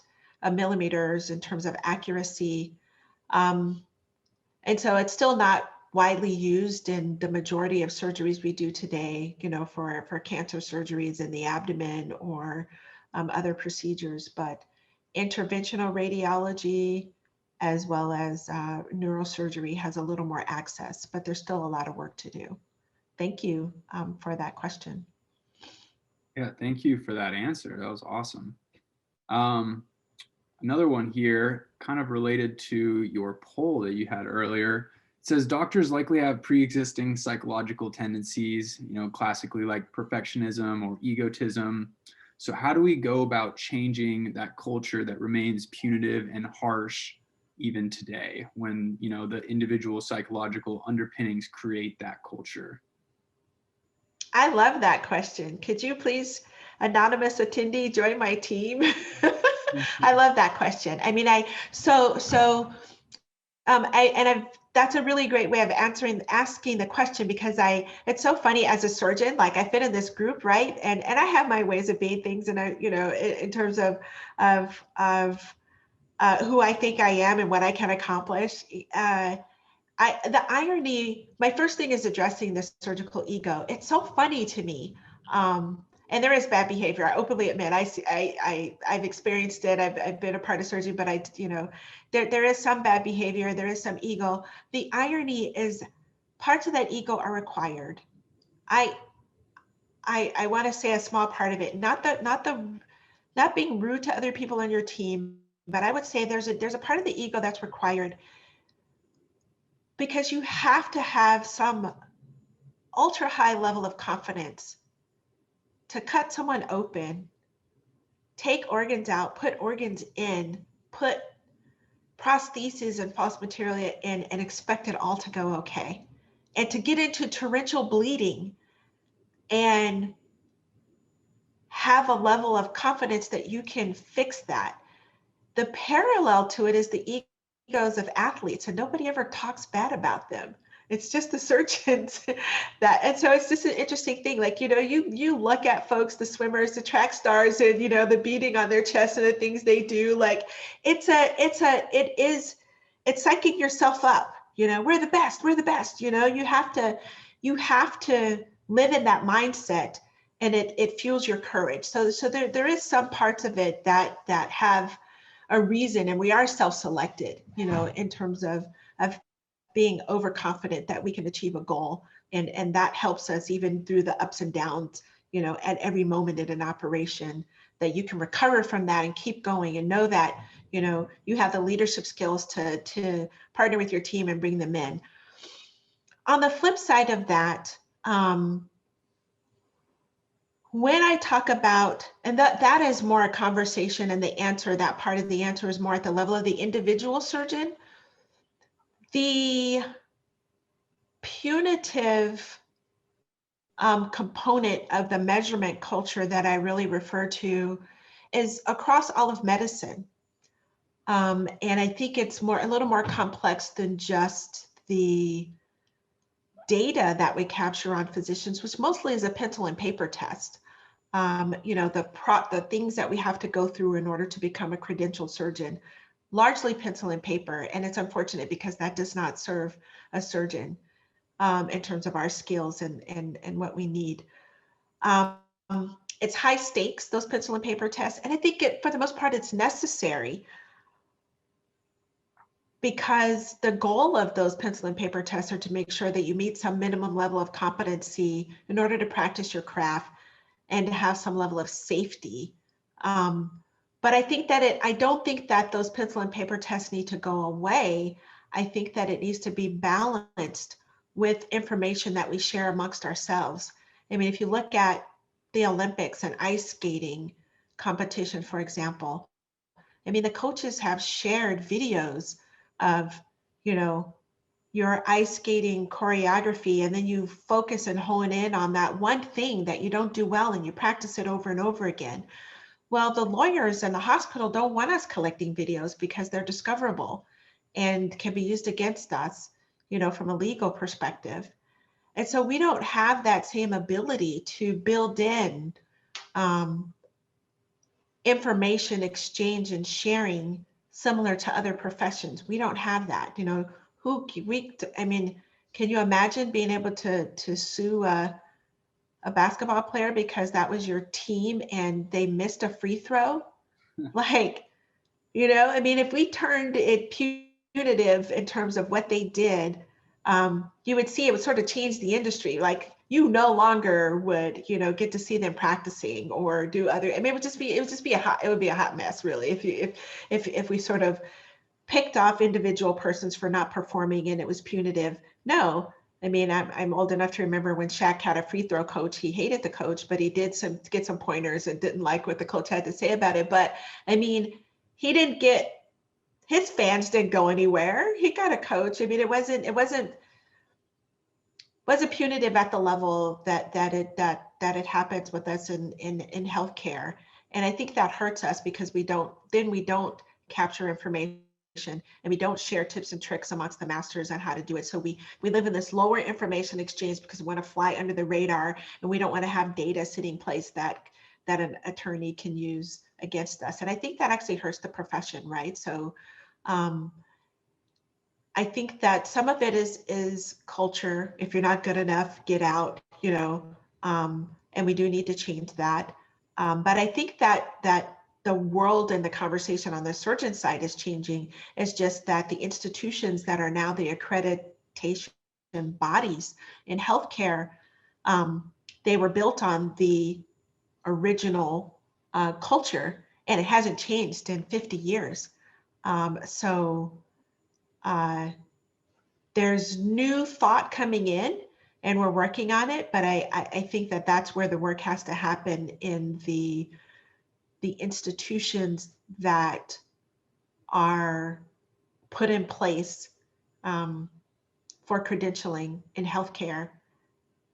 millimeters in terms of accuracy. And so it's still not widely used in the majority of surgeries we do today, you know, for cancer surgeries in the abdomen or other procedures, but interventional radiology as well as neurosurgery has a little more access, but there's still a lot of work to do. Thank you for that question. Yeah, thank you for that answer. That was awesome. Another one here, kind of related to your poll that you had earlier. It says doctors likely have pre-existing psychological tendencies, you know, classically like perfectionism or egotism. So how do we go about changing that culture that remains punitive and harsh even today when, you know, the individual psychological underpinnings create that culture? I love that question. Could you please, anonymous attendee, join my team? I love that question. I mean, that's a really great way of asking the question, because it's so funny as a surgeon, like I fit in this group, right? And I have my ways of being things, and I, you know, in terms of who I think I am and what I can accomplish. The irony, my first thing is addressing the surgical ego. It's so funny to me. And there is bad behavior. I openly admit, I've experienced it. I've been a part of surgery, but there is some bad behavior. There is some ego. The irony is parts of that ego are required. I want to say a small part of it, not being rude to other people on your team, but I would say there's a part of the ego that's required, because you have to have some ultra high level of confidence to cut someone open, take organs out, put organs in, put prostheses and false material in, and expect it all to go okay. And to get into torrential bleeding and have a level of confidence that you can fix that. The parallel to it is the egos of athletes, and nobody ever talks bad about them. It's just the surgeons and so it's just an interesting thing. Like, you know, you look at folks, the swimmers, the track stars, and, you know, the beating on their chest and the things they do, like it's psyching yourself up. You know, we're the best, you know, you have to live in that mindset, and it fuels your courage. So there is some parts of it that have a reason, and we are self-selected, you know, in terms of being overconfident that we can achieve a goal, and that helps us even through the ups and downs, you know, at every moment in an operation, that you can recover from that and keep going and know that, you know, you have the leadership skills to partner with your team and bring them in. On the flip side of that, when I talk about, and that is more a conversation, and the answer, that part of the answer is more at the level of the individual surgeon. The punitive component of the measurement culture that I really refer to is across all of medicine. And I think it's a little more complex than just the data that we capture on physicians, which mostly is a pencil and paper test. You know, the things that we have to go through in order to become a credentialed surgeon, largely pencil and paper. And it's unfortunate, because that does not serve a surgeon in terms of our skills and what we need. It's high stakes, those pencil and paper tests. And I think for the most part, it's necessary, because the goal of those pencil and paper tests are to make sure that you meet some minimum level of competency in order to practice your craft and to have some level of safety. But I don't think that those pencil and paper tests need to go away. I think that it needs to be balanced with information that we share amongst ourselves. I mean, if you look at the Olympics and ice skating competition, for example, I mean, the coaches have shared videos of, you know, your ice skating choreography, and then you focus and hone in on that one thing that you don't do well and you practice it over and over again. Well, the lawyers in the hospital don't want us collecting videos because they're discoverable and can be used against us, you know, from a legal perspective. And so we don't have that same ability to build in um, information exchange and sharing similar to other professions. We don't have that. You know, I mean, can you imagine being able to sue a basketball player because that was your team and they missed a free throw? Like, you know, I mean, if we turned it punitive in terms of what they did, you would see it would sort of change the industry. Like, you no longer would, you know, get to see them practicing or do other. I mean, it would be a hot mess, really, if we sort of picked off individual persons for not performing and it was punitive. No. I mean, I'm old enough to remember when Shaq had a free throw coach. He hated the coach, but he did get some pointers and didn't like what the coach had to say about it. But I mean, he didn't get, his fans didn't go anywhere. He got a coach. I mean, it wasn't punitive at the level that it happens with us in healthcare. And I think that hurts us because we don't capture information and we don't share tips and tricks amongst the masters on how to do it. So we live in this lower information exchange because we want to fly under the radar and we don't want to have data sitting place that an attorney can use against us. And I think that actually hurts the profession, right? So I think that some of it is culture. If you're not good enough, get out, you know, and we do need to change that. But I think that the world and the conversation on the surgeon side is changing. It's just that the institutions that are now the accreditation bodies in healthcare, they were built on the original culture, and it hasn't changed in 50 years. So there's new thought coming in and we're working on it, but I think that that's where the work has to happen in the institutions that are put in place for credentialing in healthcare.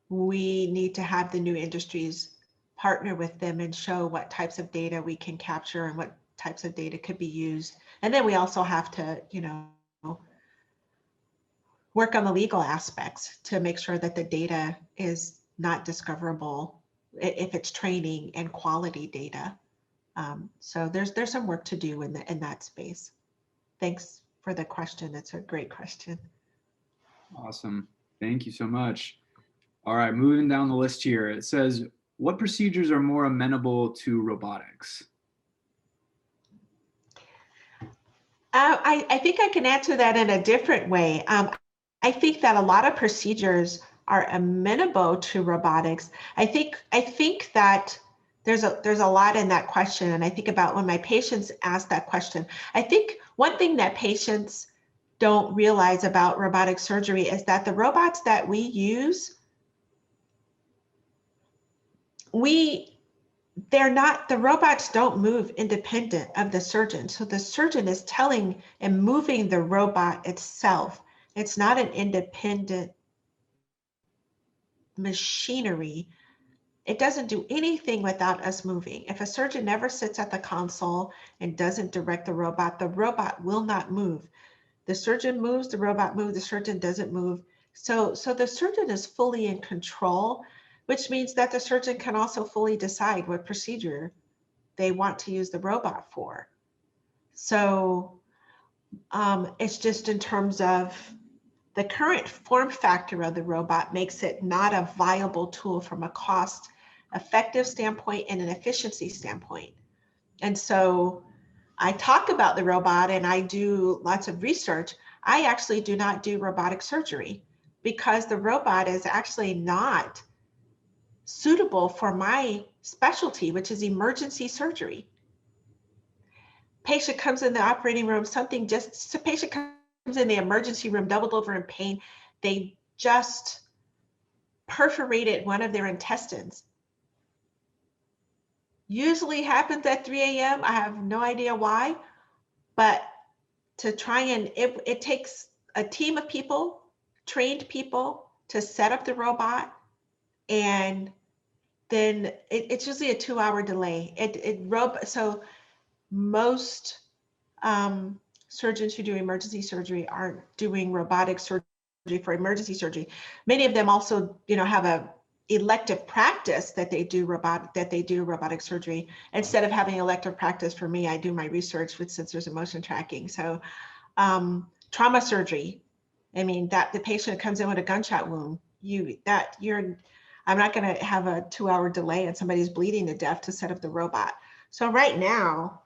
We need to have the new industries partner with them and show what types of data we can capture and what types of data could be used. And then we also have to, you know, work on the legal aspects to make sure that the data is not discoverable if it's training and quality data. So there's some work to do in that space. Thanks for the question. It's a great question. Awesome. Thank you so much. All right, moving down the list here. It says, what procedures are more amenable to robotics? I think I can answer that in a different way. I think that a lot of procedures are amenable to robotics. I think that there's a lot in that question, and I think about when my patients ask that question. I think one thing that patients don't realize about robotic surgery is that the robots that we use, the robots don't move independent of the surgeon. So the surgeon is telling and moving the robot itself. It's not an independent machinery. It doesn't do anything without us moving. If a surgeon never sits at the console and doesn't direct the robot will not move. The surgeon moves, the robot moves, the surgeon doesn't move. So the surgeon is fully in control, which means that the surgeon can also fully decide what procedure they want to use the robot for. So it's just in terms of the current form factor of the robot makes it not a viable tool from a cost effective standpoint and an efficiency standpoint. And so I talk about the robot and I do lots of research. I actually do not do robotic surgery because the robot is actually not suitable for my specialty, which is emergency surgery. Patient comes in the operating room, patient comes in the emergency room, doubled over in pain. They just perforated one of their intestines. Usually happens at 3 a.m. I have no idea why, but to try and, it takes a team of people, trained people, to set up the robot, and then it's usually a 2-hour delay. So most surgeons who do emergency surgery aren't doing robotic surgery for emergency surgery. Many of them also, have a elective practice that they do robotic surgery. Instead of having elective practice, for me, I do my research with sensors and motion tracking. So trauma surgery, I mean, that the patient comes in with a gunshot wound, I'm not going to have a 2-hour delay and somebody's bleeding to death to set up the robot. So right now,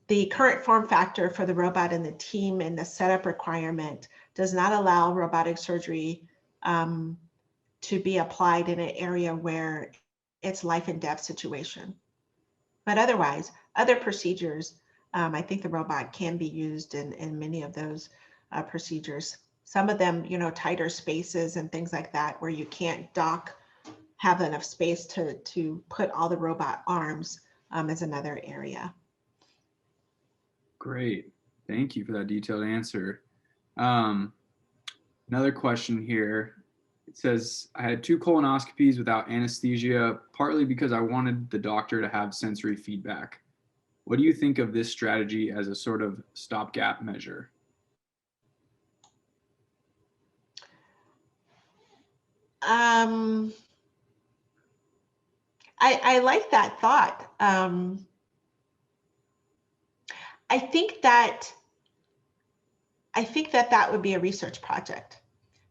the current form factor for the robot and the team and the setup requirement does not allow robotic surgery to be applied in an area where it's life and death situation. But otherwise, other procedures, I think the robot can be used in many of those procedures. Some of them, tighter spaces and things like that, where you can't have enough space to put all the robot arms, is another area. Great. Thank you for that detailed answer. Another question here. It says, I had 2 colonoscopies without anesthesia, partly because I wanted the doctor to have sensory feedback. What do you think of this strategy as a sort of stopgap measure? I like that thought. I think that would be a research project,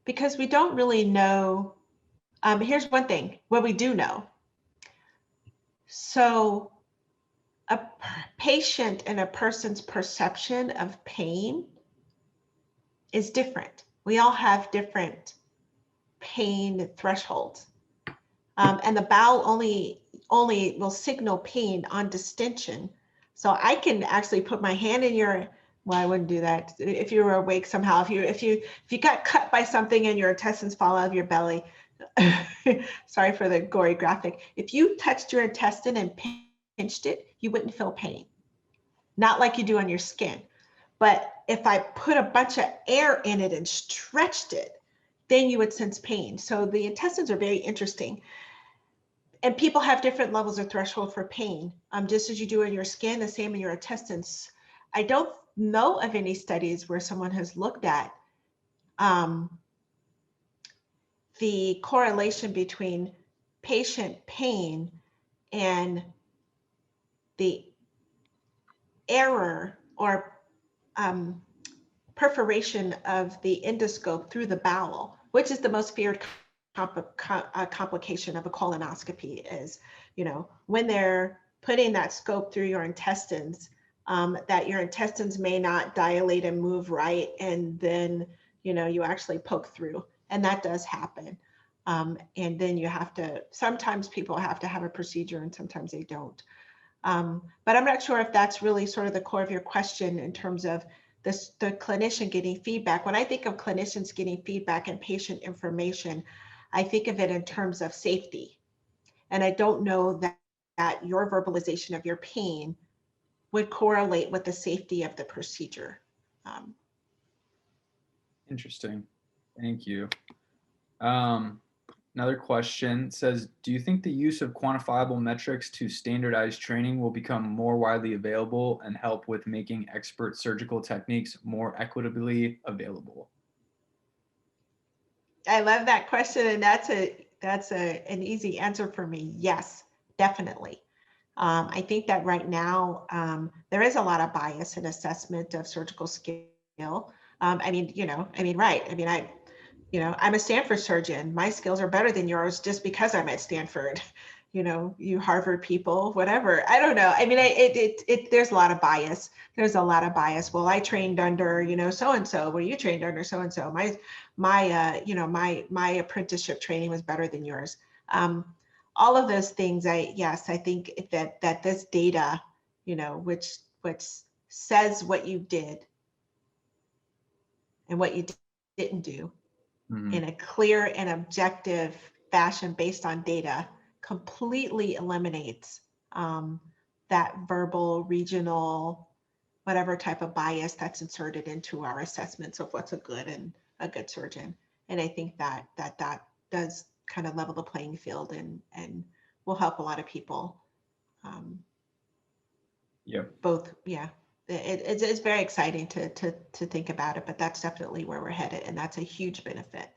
because we don't really know. Here's one thing, what we do know. So a patient and a person's perception of pain is different. We all have different pain thresholds. And the bowel only will signal pain on distension. So I can actually put my hand in your, well, I wouldn't do that. If you were awake somehow, if you got cut by something and your intestines fall out of your belly, sorry for the gory graphic. If you touched your intestine and pinched it, you wouldn't feel pain. Not like you do on your skin. But if I put a bunch of air in it and stretched it, then you would sense pain. So the intestines are very interesting. And people have different levels of threshold for pain, just as you do in your skin, the same in your intestines. I don't know of any studies where someone has looked at the correlation between patient pain and the error or perforation of the endoscope through the bowel, which is the most feared complication of a colonoscopy. Is, when they're putting that scope through your intestines, that your intestines may not dilate and move right, and then you actually poke through, and that does happen. And then sometimes people have to have a procedure and sometimes they don't. But I'm not sure if that's really sort of the core of your question in terms of the clinician getting feedback. When I think of clinicians getting feedback and patient information, I think of it in terms of safety. And I don't know that your verbalization of your pain would correlate with the safety of the procedure. Interesting. Thank you. Another question says, do you think the use of quantifiable metrics to standardize training will become more widely available and help with making expert surgical techniques more equitably available? I love that question, and that's an easy answer for me. Yes, definitely. I think that right now there is a lot of bias in assessment of surgical skill. Right. I'm a Stanford surgeon. My skills are better than yours just because I'm at Stanford. You Harvard people, whatever. I don't know. There's a lot of bias. There's a lot of bias. Well, I trained under, so-and-so. Well, you trained under so-and-so. My apprenticeship training was better than yours. All of those things, I think that this data, which says what you did and what you didn't do, in a clear and objective fashion based on data completely eliminates that verbal, regional, whatever type of bias that's inserted into our assessments of what's a good surgeon. And I think that does kind of level the playing field and will help a lot of people. Yep. Both, yeah. It's very exciting to think about it, but that's definitely where we're headed, and that's a huge benefit.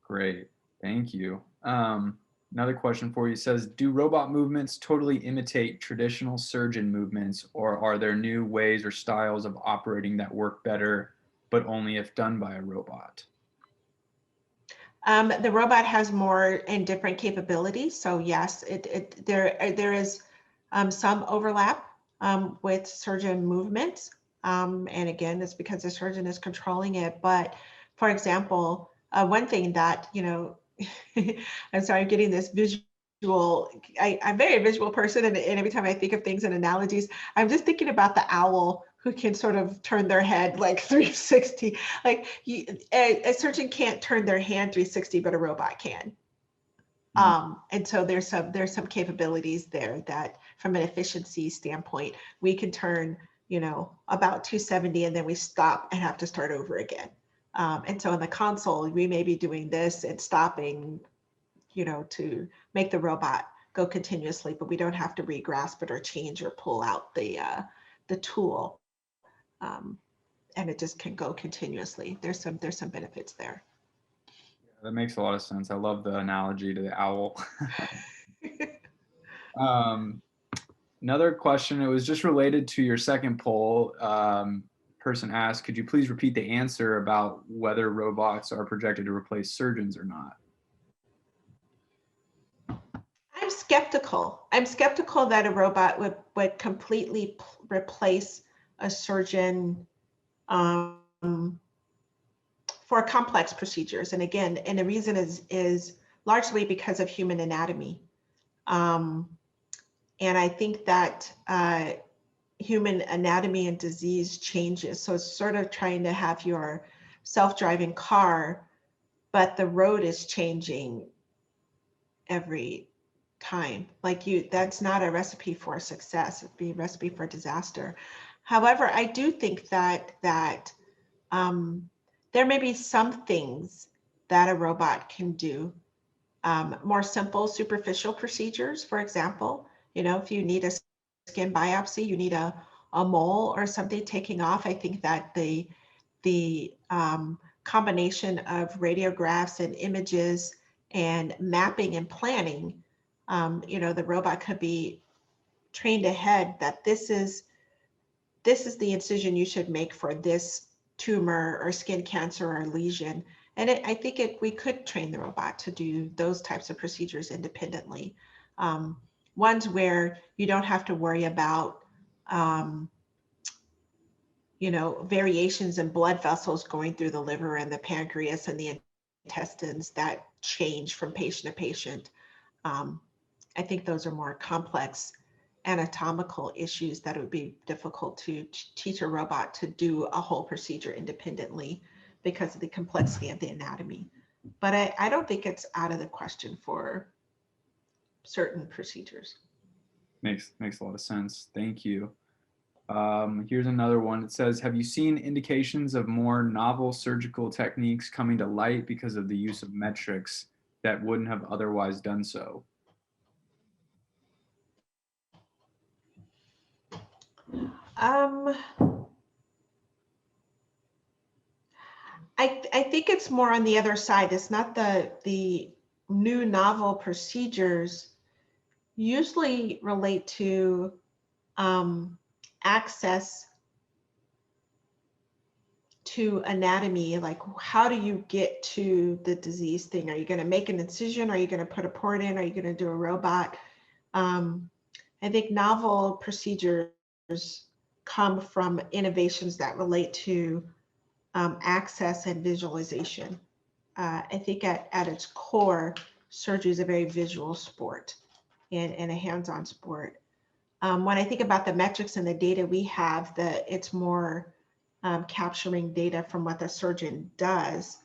Great, thank you. Another question for you says, do robot movements totally imitate traditional surgeon movements, or are there new ways or styles of operating that work better, but only if done by a robot? The robot has more and different capabilities. So yes, there is some overlap with surgeon movements. And again, it's because the surgeon is controlling it. But for example, one thing that, I'm sorry, I'm getting this visual. I'm a very visual person, and every time I think of things and analogies, I'm just thinking about the owl who can sort of turn their head like 360. Like a surgeon can't turn their hand 360, but a robot can. And so there's some capabilities there that, from an efficiency standpoint, we can turn, about 270, and then we stop and have to start over again. And so in the console, we may be doing this and stopping, to make the robot go continuously, but we don't have to re-grasp it or change or pull out the tool. And it just can go continuously. There's some benefits there. That makes a lot of sense. I love the analogy to the owl. Another question, it was just related to your second poll. Person asked, could you please repeat the answer about whether robots are projected to replace surgeons or not? I'm skeptical. I'm skeptical that a robot would completely replace a surgeon for complex procedures. And again, and the reason is largely because of human anatomy. And I think that human anatomy and disease changes. So it's sort of trying to have your self-driving car, but the road is changing every time. That's not a recipe for success. It'd be a recipe for disaster. However, I do think that there may be some things that a robot can do. More simple, superficial procedures, for example, if you need a skin biopsy, you need a mole or something taking off. I think that the combination of radiographs and images and mapping and planning, the robot could be trained ahead that this is the incision you should make for this tumor or skin cancer or lesion. And I think we could train the robot to do those types of procedures independently. Ones where you don't have to worry about, variations in blood vessels going through the liver and the pancreas and the intestines that change from patient to patient. I think those are more complex anatomical issues that it would be difficult to teach a robot to do a whole procedure independently because of the complexity of the anatomy. But I don't think it's out of the question for certain procedures. Makes a lot of sense. Thank you. Here's another one. It says, have you seen indications of more novel surgical techniques coming to light because of the use of metrics that wouldn't have otherwise done so? I think it's more on the other side. It's not the new novel procedures usually relate to access to anatomy. Like, how do you get to the disease thing? Are you going to make an incision? Are you going to put a port in? Are you going to do a robot? I think novel procedures come from innovations that relate to access and visualization. I think at its core, surgery is a very visual sport and a hands-on sport. When I think about the metrics and the data we have, it's more capturing data from what the surgeon does.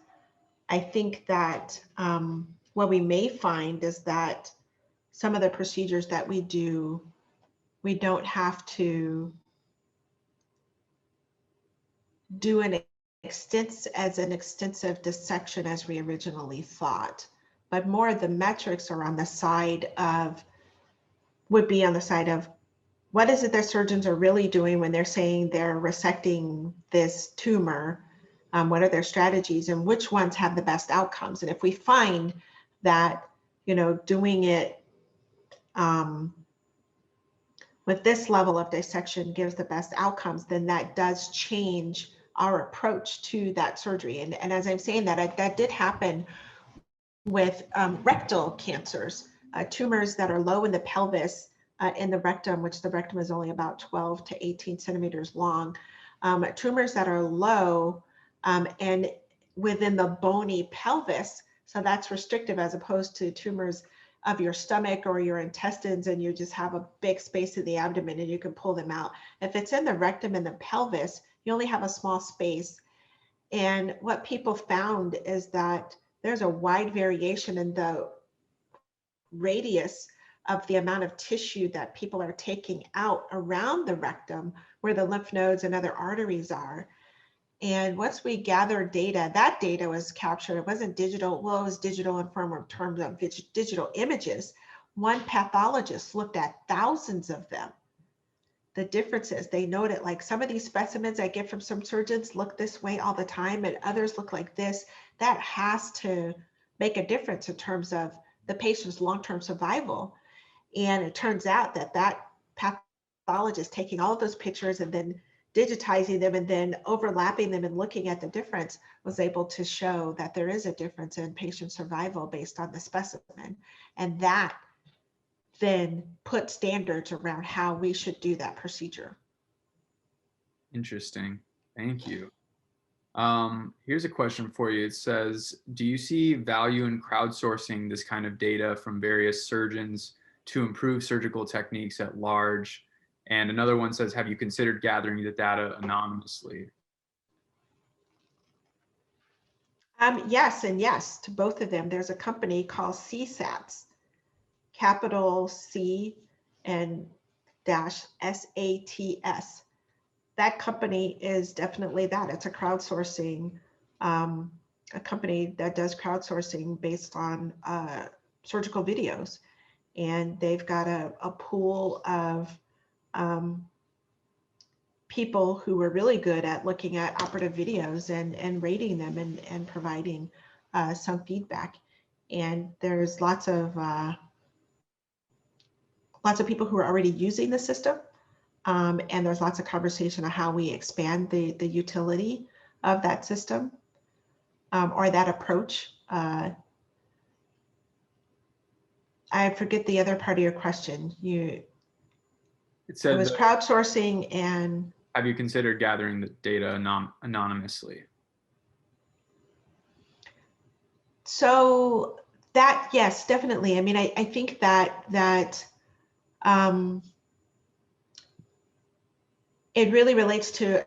I think that what we may find is that some of the procedures that we do, we don't have to do an extensive dissection as we originally thought, but more of the metrics are on the side of, would be on the side of, what is it that surgeons are really doing when they're saying they're resecting this tumor? What are their strategies and which ones have the best outcomes? And if we find that, you know, doing it with this level of dissection gives the best outcomes, then that does change our approach to that surgery. And as I'm saying that, that did happen with rectal cancers, tumors that are low in the pelvis, in the rectum, which the rectum is only about 12 to 18 centimeters long, tumors that are low and within the bony pelvis. So that's restrictive as opposed to tumors of your stomach or your intestines, and you just have a big space in the abdomen and you can pull them out. If it's in the rectum and the pelvis, you only have a small space. And what people found is that there's a wide variation in the radius of the amount of tissue that people are taking out around the rectum where the lymph nodes and other arteries are. And once we gathered data, that data was captured. It wasn't digital. Well, it was digital in terms of digital images. One pathologist looked at thousands of them. The differences, they noted, like, some of these specimens I get from some surgeons look this way all the time and others look like this. That has to make a difference in terms of the patient's long-term survival. And it turns out that that pathologist taking all of those pictures and then digitizing them and then overlapping them and looking at the difference was able to show that there is a difference in patient survival based on the specimen. And that then put standards around how we should do that procedure. Interesting. Thank you. Here's a question for you. It says, do you see value in crowdsourcing this kind of data from various surgeons to improve surgical techniques at large? And another one says, have you considered gathering the data anonymously? Yes, and yes to both of them. There's a company called CSATS, capital C and dash SATS. That company is definitely that. It's a crowdsourcing, a company that does crowdsourcing based on surgical videos. And they've got a pool of people who are really good at looking at operative videos and rating them and providing some feedback. And there's lots of people who are already using the system. And there's lots of conversation on how we expand the utility of that system or that approach. I forget the other part of your question. It was crowdsourcing and... Have you considered gathering the data anonymously? So that, yes, definitely. I mean, I think that it really relates to,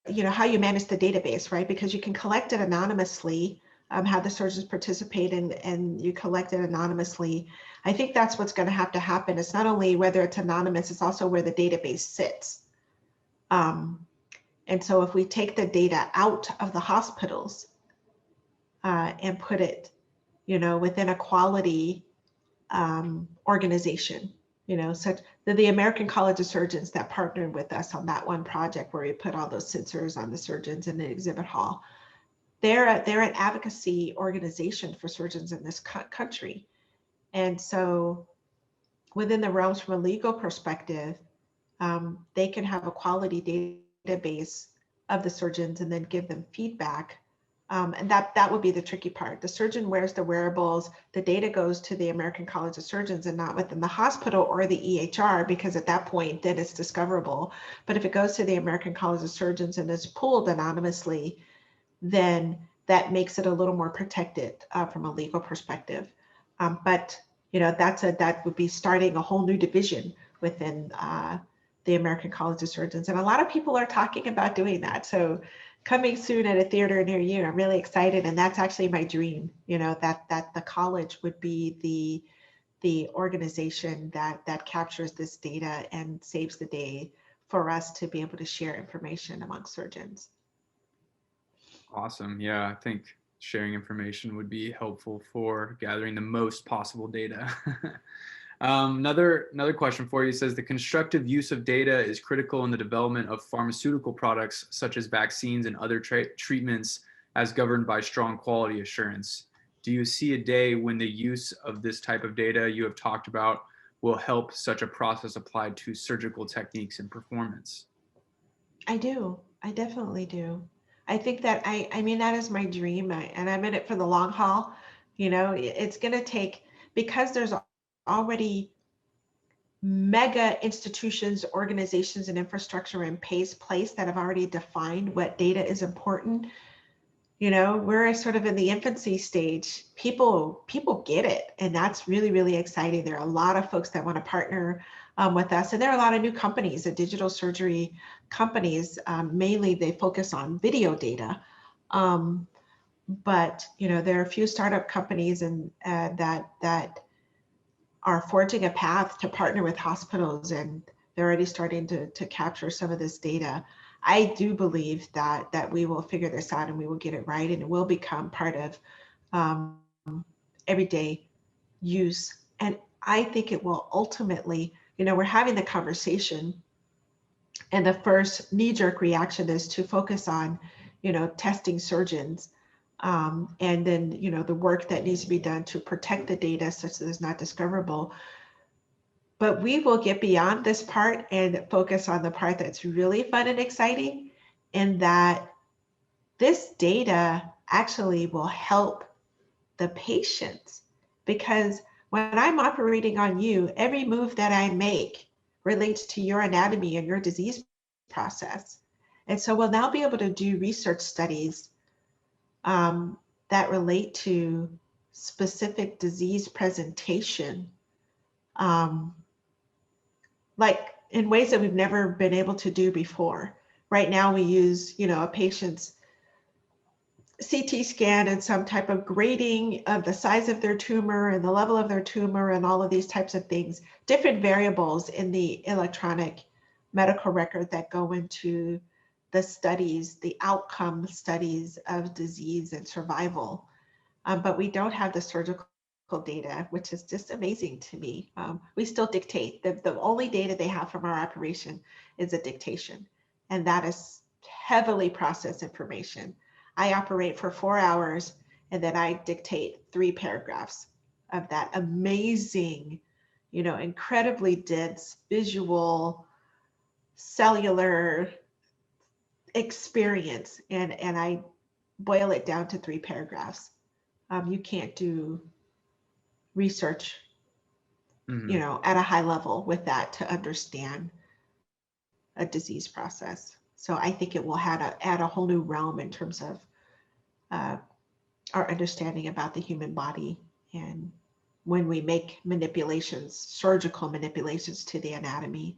you know, how you manage the database, right? Because you can collect it anonymously, have the surgeons participate and you collect it anonymously. I think that's what's going to happen. It's not only whether it's anonymous, it's also where the database sits. And so if we take the data out of the hospitals and put it, you know, within a quality organization, you know, such that the American College of Surgeons that partnered with us on that one project where we put all those sensors on the surgeons in the exhibit hall, they're an advocacy organization for surgeons in this country. And so within the realms from a legal perspective, they can have a quality database of the surgeons and then give them feedback. And that would be the tricky part. The surgeon wears the wearables, the data goes to the American College of Surgeons and not within the hospital or the EHR, because at that point, then it's discoverable. But if it goes to the American College of Surgeons and is pooled anonymously, then that makes it a little more protected from a legal perspective. But you know, that would be starting a whole new division within the American College of Surgeons. And a lot of people are talking about doing that. So coming soon at a theater near you. I'm really excited, and that's actually my dream. That the college would be the organization that captures this data and saves the day for us to be able to share information among surgeons. Awesome. Yeah, I think sharing information would be helpful for gathering the most possible data. Another question for you says the constructive use of data is critical in the development of pharmaceutical products such as vaccines and other treatments as governed by strong quality assurance. Do you see a day when the use of this type of data you have talked about will help such a process applied to surgical techniques and performance? I do. I definitely do. I think that I mean, that is my dream, and I'm in it for the long haul. It's going to take, because there's already mega institutions, organizations, and infrastructure in place that have already defined what data is important. We're sort of in the infancy stage. People get it, and that's really, really exciting. There are a lot of folks that want to partner with us, and there are a lot of new companies, the digital surgery companies. Mainly, they focus on video data, but there are a few startup companies and that are forging a path to partner with hospitals, and they're already starting to capture some of this data. I do believe that we will figure this out and we will get it right, and it will become part of everyday use. And I think it will ultimately, we're having the conversation, and the first knee-jerk reaction is to focus on, testing surgeons. And then, the work that needs to be done to protect the data such that it's not discoverable. But we will get beyond this part and focus on the part that's really fun and exciting, and that this data actually will help the patients. Because when I'm operating on you, every move that I make relates to your anatomy and your disease process. And so we'll now be able to do research studies that relate to specific disease presentation, like in ways that we've never been able to do before. Right now we use, a patient's CT scan and some type of grading of the size of their tumor and the level of their tumor and all of these types of things, different variables in the electronic medical record that go into the studies, the outcome studies of disease and survival. But we don't have the surgical data, which is just amazing to me. We still dictate. The only data they have from our operation is a dictation, and that is heavily processed information. I operate for 4 hours, and then I dictate 3 paragraphs of that amazing, incredibly dense visual cellular experience, and I boil it down to 3 paragraphs. You can't do research, at a high level with that to understand a disease process. So I think it will add a whole new realm in terms of our understanding about the human body, and when we make manipulations, surgical manipulations to the anatomy,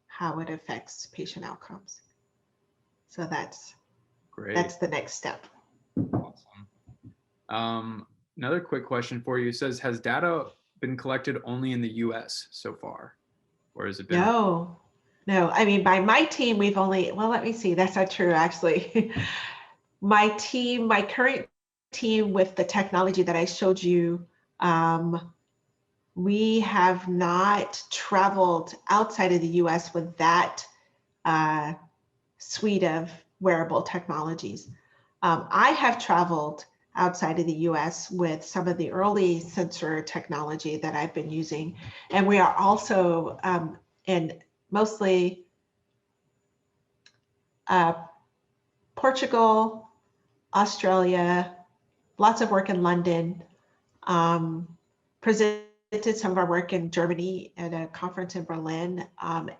how it affects patient outcomes. So that's the next step. Awesome. Another quick question for you. It says, has data been collected only in the US so far? Or has it been? No. I mean, by my team, we've only, well, let me see. That's not true, actually. My current team with the technology that I showed you, we have not traveled outside of the US with that suite of wearable technologies. I have traveled outside of the US with some of the early sensor technology that I've been using. And we are also in mostly Portugal, Australia, lots of work in London, presented some of our work in Germany at a conference in Berlin,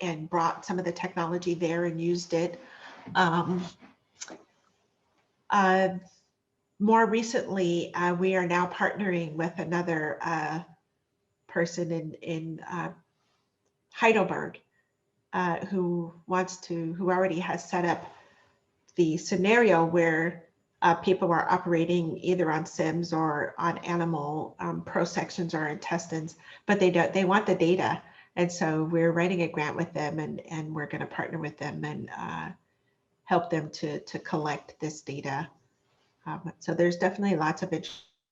and brought some of the technology there and used it. More recently, we are now partnering with another person in Heidelberg who already has set up the scenario where people are operating either on sims or on animal prosections or intestines, but they want the data. And so we're writing a grant with them, and we're going to partner with them and help them to collect this data. So there's definitely lots of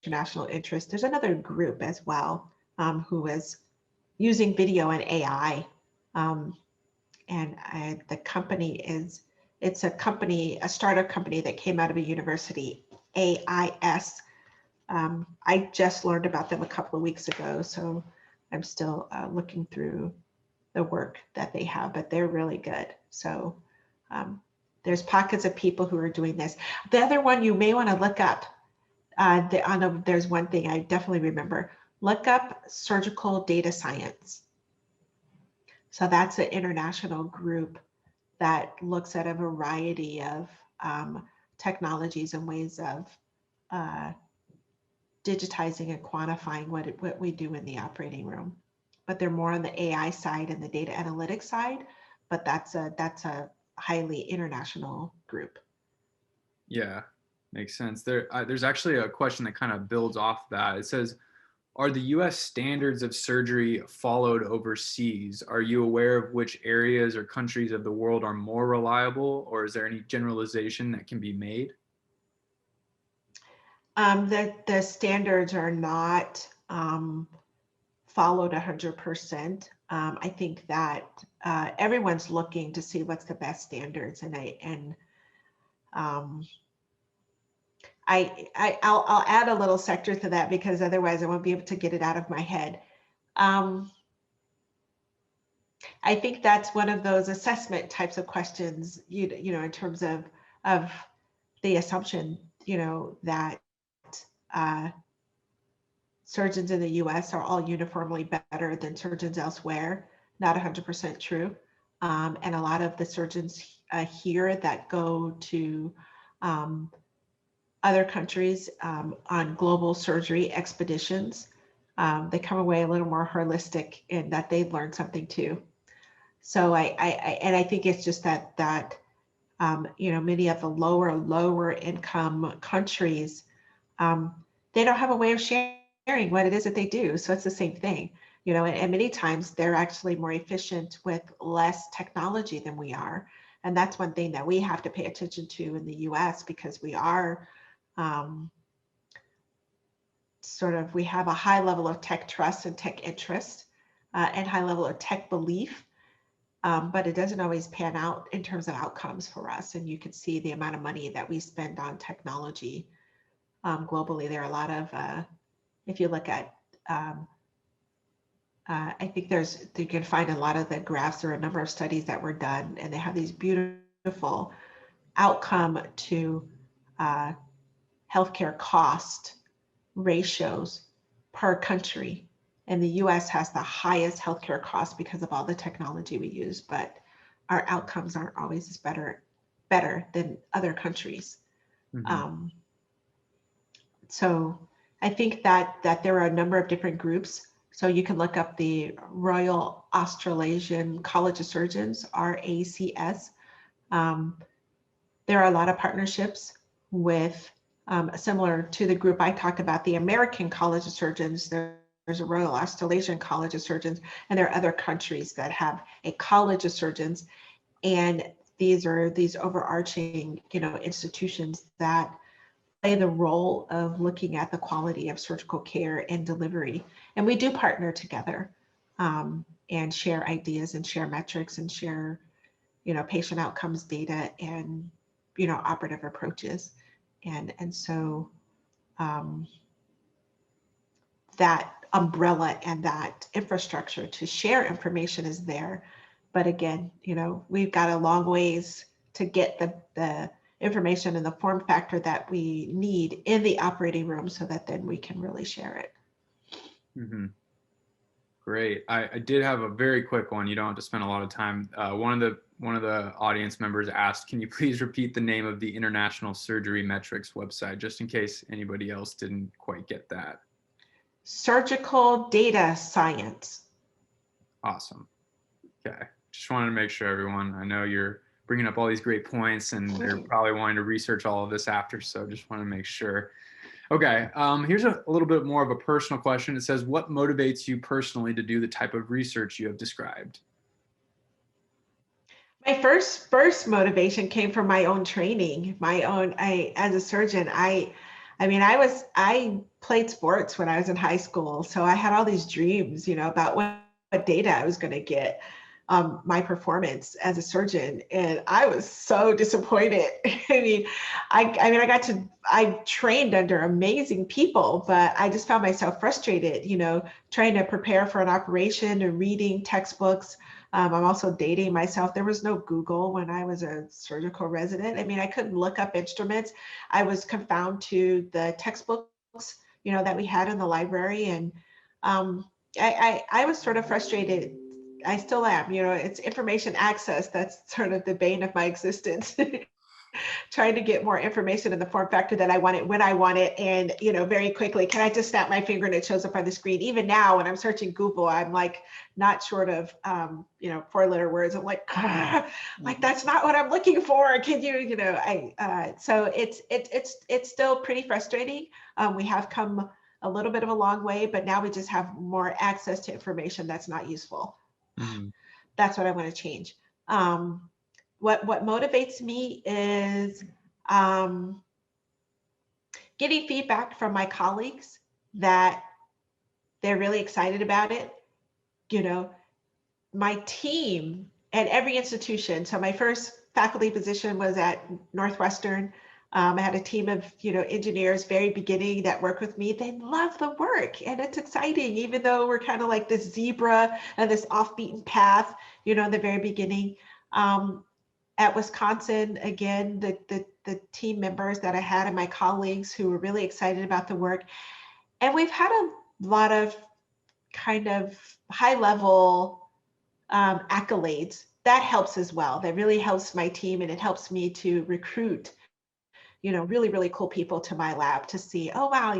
international interest. There's another group as well who is using video and AI. The company it's a startup company that came out of a university, AIS. I just learned about them a couple of weeks ago, so I'm still looking through the work that they have, but they're really good. So there's pockets of people who are doing this. The other one you may want to look up, there's one thing I definitely remember, look up surgical data science. So that's an international group that looks at a variety of technologies and ways of digitizing and quantifying what we do in the operating room. But they're more on the AI side and the data analytics side, but that's a highly international group. Yeah, makes sense. There's actually a question that kind of builds off that. It says, are the US standards of surgery followed overseas? Are you aware of which areas or countries of the world are more reliable, or is there any generalization that can be made? The standards are not followed 100%. I think that everyone's looking to see what's the best standards, I'll add a little sector to that because otherwise I won't be able to get it out of my head. I think that's one of those assessment types of questions, you know, in terms of the assumption, you know, that surgeons in the US are all uniformly better than surgeons elsewhere. Not 100% true. And a lot of the surgeons here that go to other countries on global surgery expeditions, they come away a little more holistic in that they've learned something too. So I think it's just that you know, many of the lower income countries, they don't have a way of sharing what it is that they do. So it's the same thing, you know, and many times they're actually more efficient with less technology than we are. And that's one thing that we have to pay attention to in the US, because we are we have a high level of tech trust and tech interest and high level of tech belief. But it doesn't always pan out in terms of outcomes for us. And you can see the amount of money that we spend on technology globally. There are a lot of, if you look at, I think you can find a lot of the graphs. There are a number of studies that were done, and they have these beautiful outcome to healthcare cost ratios per country. And the US has the highest healthcare costs because of all the technology we use, but our outcomes aren't always as better than other countries. Mm-hmm. So I think that there are a number of different groups. So you can look up the Royal Australasian College of Surgeons, RACS. There are a lot of partnerships with similar to the group I talked about, the American College of Surgeons. There's a Royal Australasian College of Surgeons, and there are other countries that have a College of Surgeons. And these are these overarching, you know, institutions that play the role of looking at the quality of surgical care and delivery. And we do partner together and share ideas and share metrics and share, you know, patient outcomes data and, you know, operative approaches. And so that umbrella and that infrastructure to share information is there. But again, you know, we've got a long ways to get the information and the form factor that we need in the operating room so that then we can really share it. Mm-hmm. Great. I did have a very quick one. You don't have to spend a lot of time. One of the audience members asked, can you please repeat the name of the International Surgery Metrics website, just in case anybody else didn't quite get that? Surgical Data Science. Awesome. Okay. Just wanted to make sure everyone, I know you're bringing up all these great points, and they're probably wanting to research all of this after. So just want to make sure. Okay, here's a little bit more of a personal question. It says, what motivates you personally to do the type of research you have described? My first motivation came from my own training, as a surgeon. I played sports when I was in high school, so I had all these dreams, about what data I was going to get, my performance as a surgeon, and I was so disappointed. I trained under amazing people, but I just found myself frustrated, trying to prepare for an operation and reading textbooks. I'm also dating myself. There was no Google when I was a surgical resident. I couldn't look up instruments. I was confined to the textbooks, that we had in the library. And I was sort of frustrated. I still am, it's information access. That's sort of the bane of my existence. Trying to get more information in the form factor that I want it when I want it, and very quickly. Can I just snap my finger and it shows up on the screen? Even now, when I'm searching Google, I'm like not short of 4-letter words. I'm like, like that's not what I'm looking for. Can you, so it's still pretty frustrating. We have come a little bit of a long way, but now we just have more access to information that's not useful. Mm-hmm. That's what I want to change. What motivates me is getting feedback from my colleagues that they're really excited about it. My team at every institution. So my first faculty position was at Northwestern. I had a team of engineers very beginning that work with me. They love the work, and it's exciting, even though we're kind of like this zebra and this off-beaten path, in the very beginning. At Wisconsin, again, the team members that I had and my colleagues who were really excited about the work. And we've had a lot of kind of high level accolades. That helps as well. That really helps my team, and it helps me to recruit really, really cool people to my lab to see, oh, wow,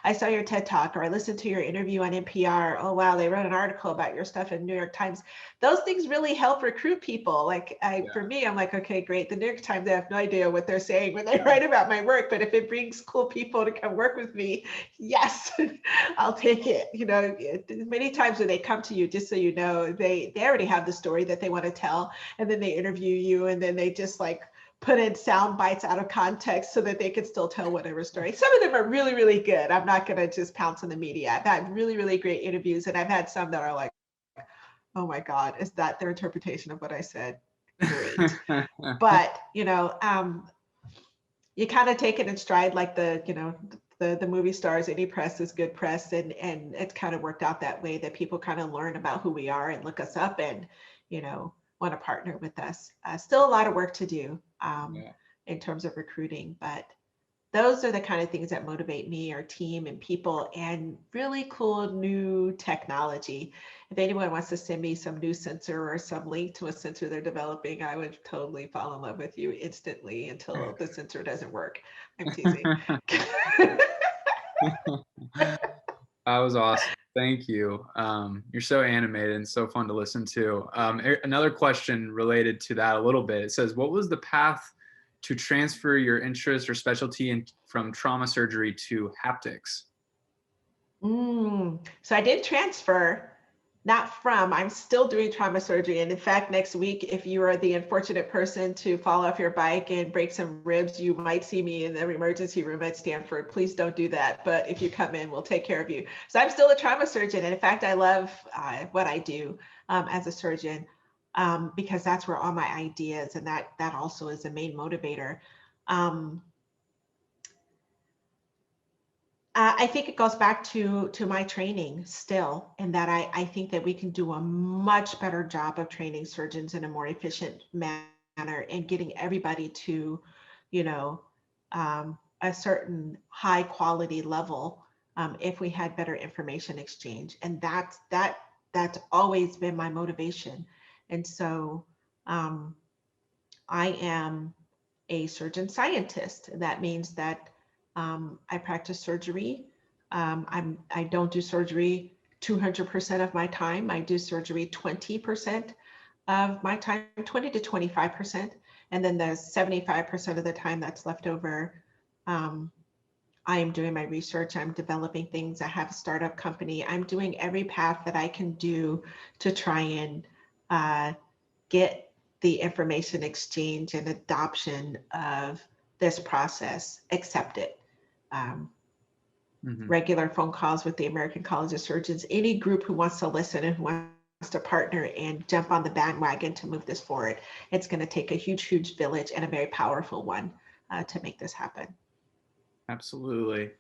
I saw your TED Talk, or I listened to your interview on NPR. Oh, wow, they wrote an article about your stuff in New York Times. Those things really help recruit people. For me, I'm like, okay, great. The New York Times, I have no idea what they're saying when they write about my work, but if it brings cool people to come work with me, yes, I'll take it. Many times when they come to you, just so you know, they already have the story that they want to tell, and then they interview you, and then they just put in sound bites out of context so that they could still tell whatever story. Some of them are really, really good. I'm not going to just pounce on the media. I've had really, really great interviews, and I've had some that are like, oh my God, is that their interpretation of what I said? Great. But, you kind of take it in stride, like the movie stars. Any press is good press, and it's kind of worked out that way, that people kind of learn about who we are and look us up and, want to partner with us. Still a lot of work to do in terms of recruiting, but those are the kind of things that motivate me, our team and people, and really cool new technology. If anyone wants to send me some new sensor or some link to a sensor they're developing, I would totally fall in love with you instantly until the sensor doesn't work. I'm teasing. That was awesome. Thank you. You're so animated and so fun to listen to. Another question related to that a little bit. It says, what was the path to transfer your interest or specialty from trauma surgery to haptics? So I did transfer, I'm still doing trauma surgery. And in fact, next week, if you are the unfortunate person to fall off your bike and break some ribs, you might see me in the emergency room at Stanford. Please don't do that. But if you come in, we'll take care of you. So I'm still a trauma surgeon. And in fact, I love what I do as a surgeon because that's where all my ideas, and that also is a main motivator. I think it goes back to my training still, in that I think that we can do a much better job of training surgeons in a more efficient manner and getting everybody to, a certain high quality level if we had better information exchange. And that's always been my motivation. And so I am a surgeon scientist. That means that I practice surgery. I don't do surgery 200% of my time. I do surgery 20% of my time, 20 to 25%. And then the 75% of the time that's left over, I am doing my research, I'm developing things, I have a startup company, I'm doing every path that I can do to try and get the information exchange and adoption of this process accepted. Regular phone calls with the American College of Surgeons, any group who wants to listen and who wants to partner and jump on the bandwagon to move this forward. It's going to take a huge, huge village and a very powerful one to make this happen. Absolutely.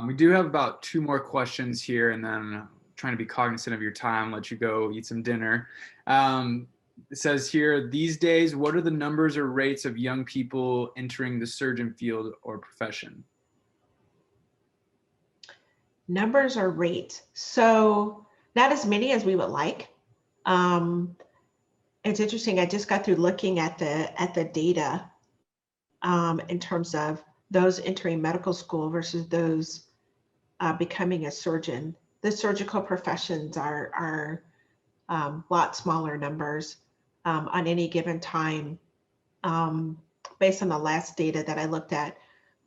We do have about 2 more questions here, and then trying to be cognizant of your time, let you go eat some dinner. It says here, these days, what are the numbers or rates of young people entering the surgeon field or profession? Numbers or rates. So not as many as we would like. It's interesting. I just got through looking at the data in terms of those entering medical school versus those becoming a surgeon. The surgical professions are lot smaller numbers on any given time. Based on the last data that I looked at,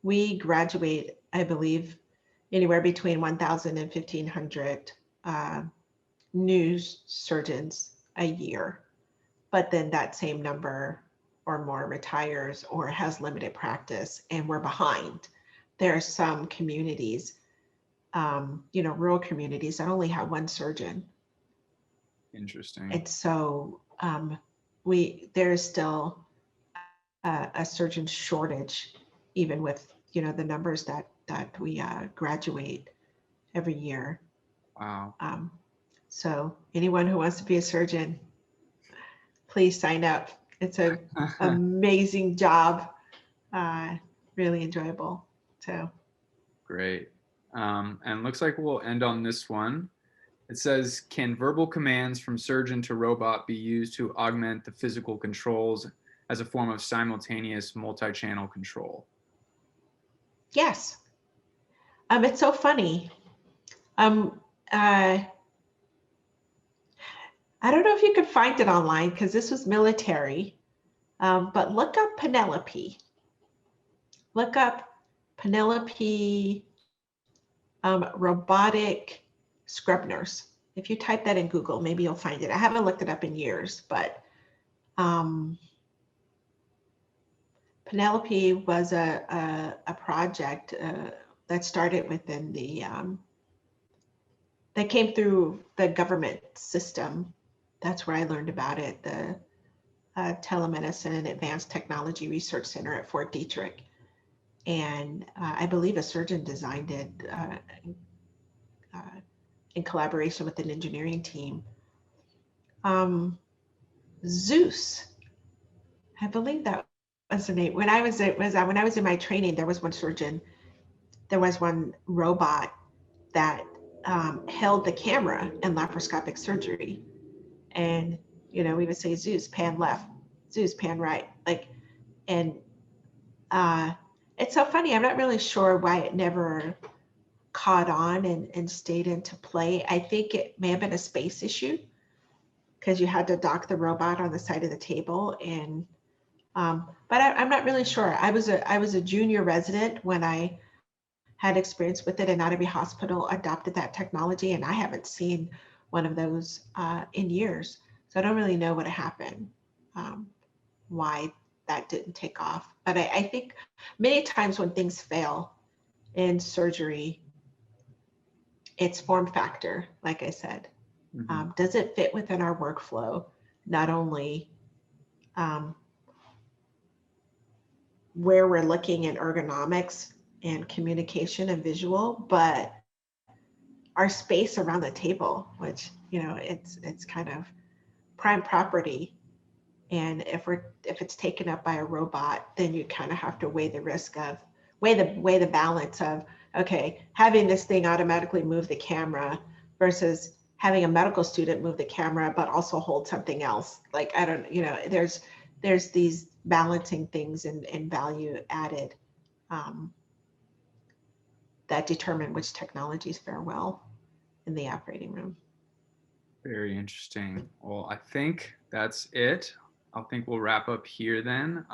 we graduate, I believe, anywhere between 1,000 and 1,500 new surgeons a year. But then that same number or more retires or has limited practice, and we're behind. There are some communities, rural communities that only have one surgeon. Interesting. And so there's still a surgeon shortage, even with the numbers that we graduate every year. Wow. So anyone who wants to be a surgeon, please sign up. It's an amazing job, really enjoyable. So great. And looks like we'll end on this one. It says, can verbal commands from surgeon to robot be used to augment the physical controls as a form of simultaneous multi-channel control? yes. It's so funny. I don't know if you could find it online because this was military, but look up Penelope. Look up Penelope robotic scrub nurse. If you type that in Google, maybe you'll find it. I haven't looked it up in years, but Penelope was a project that started within that came through the government system. That's where I learned about it, the Telemedicine and Advanced Technology Research Center at Fort Detrick. And I believe a surgeon designed it in collaboration with an engineering team. Zeus, I believe that was the name. When I was in my training, there was one surgeon, there was one robot that held the camera in laparoscopic surgery. And, we would say, Zeus, pan left, Zeus, pan right. And it's so funny. I'm not really sure why it never caught on and stayed into play. I think it may have been a space issue because you had to dock the robot on the side of the table. And, but I'm not really sure. I was a junior resident when I had experience with it, and not every hospital adopted that technology. And I haven't seen one of those in years. So I don't really know what happened, why that didn't take off. But I think many times when things fail in surgery, it's form factor, like I said. Mm-hmm. Does it fit within our workflow? Not only where we're looking at ergonomics and communication and visual, but our space around the table, which it's kind of prime property. And if it's taken up by a robot, then you kind of have to weigh the balance of, okay, having this thing automatically move the camera versus having a medical student move the camera but also hold something else. I don't, there's these balancing things and value added that determine which technologies fare well in the operating room. Very interesting. Well, I think that's it. I think we'll wrap up here then.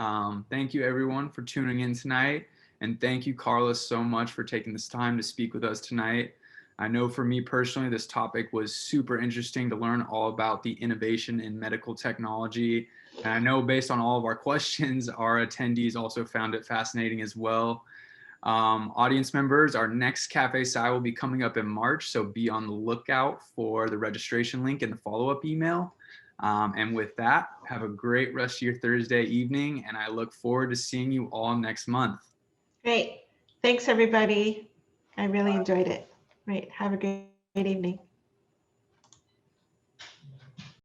Thank you everyone for tuning in tonight. And thank you, Carla, so much for taking this time to speak with us tonight. I know for me personally, this topic was super interesting to learn all about the innovation in medical technology. And I know based on all of our questions, our attendees also found it fascinating as well. Audience members, our next Café will be coming up in March, so be on the lookout for the registration link in the follow-up email. And with that, have a great rest of your Thursday evening, and I look forward to seeing you all next month. Great. Thanks, everybody. I really enjoyed it. Right. Have a great evening.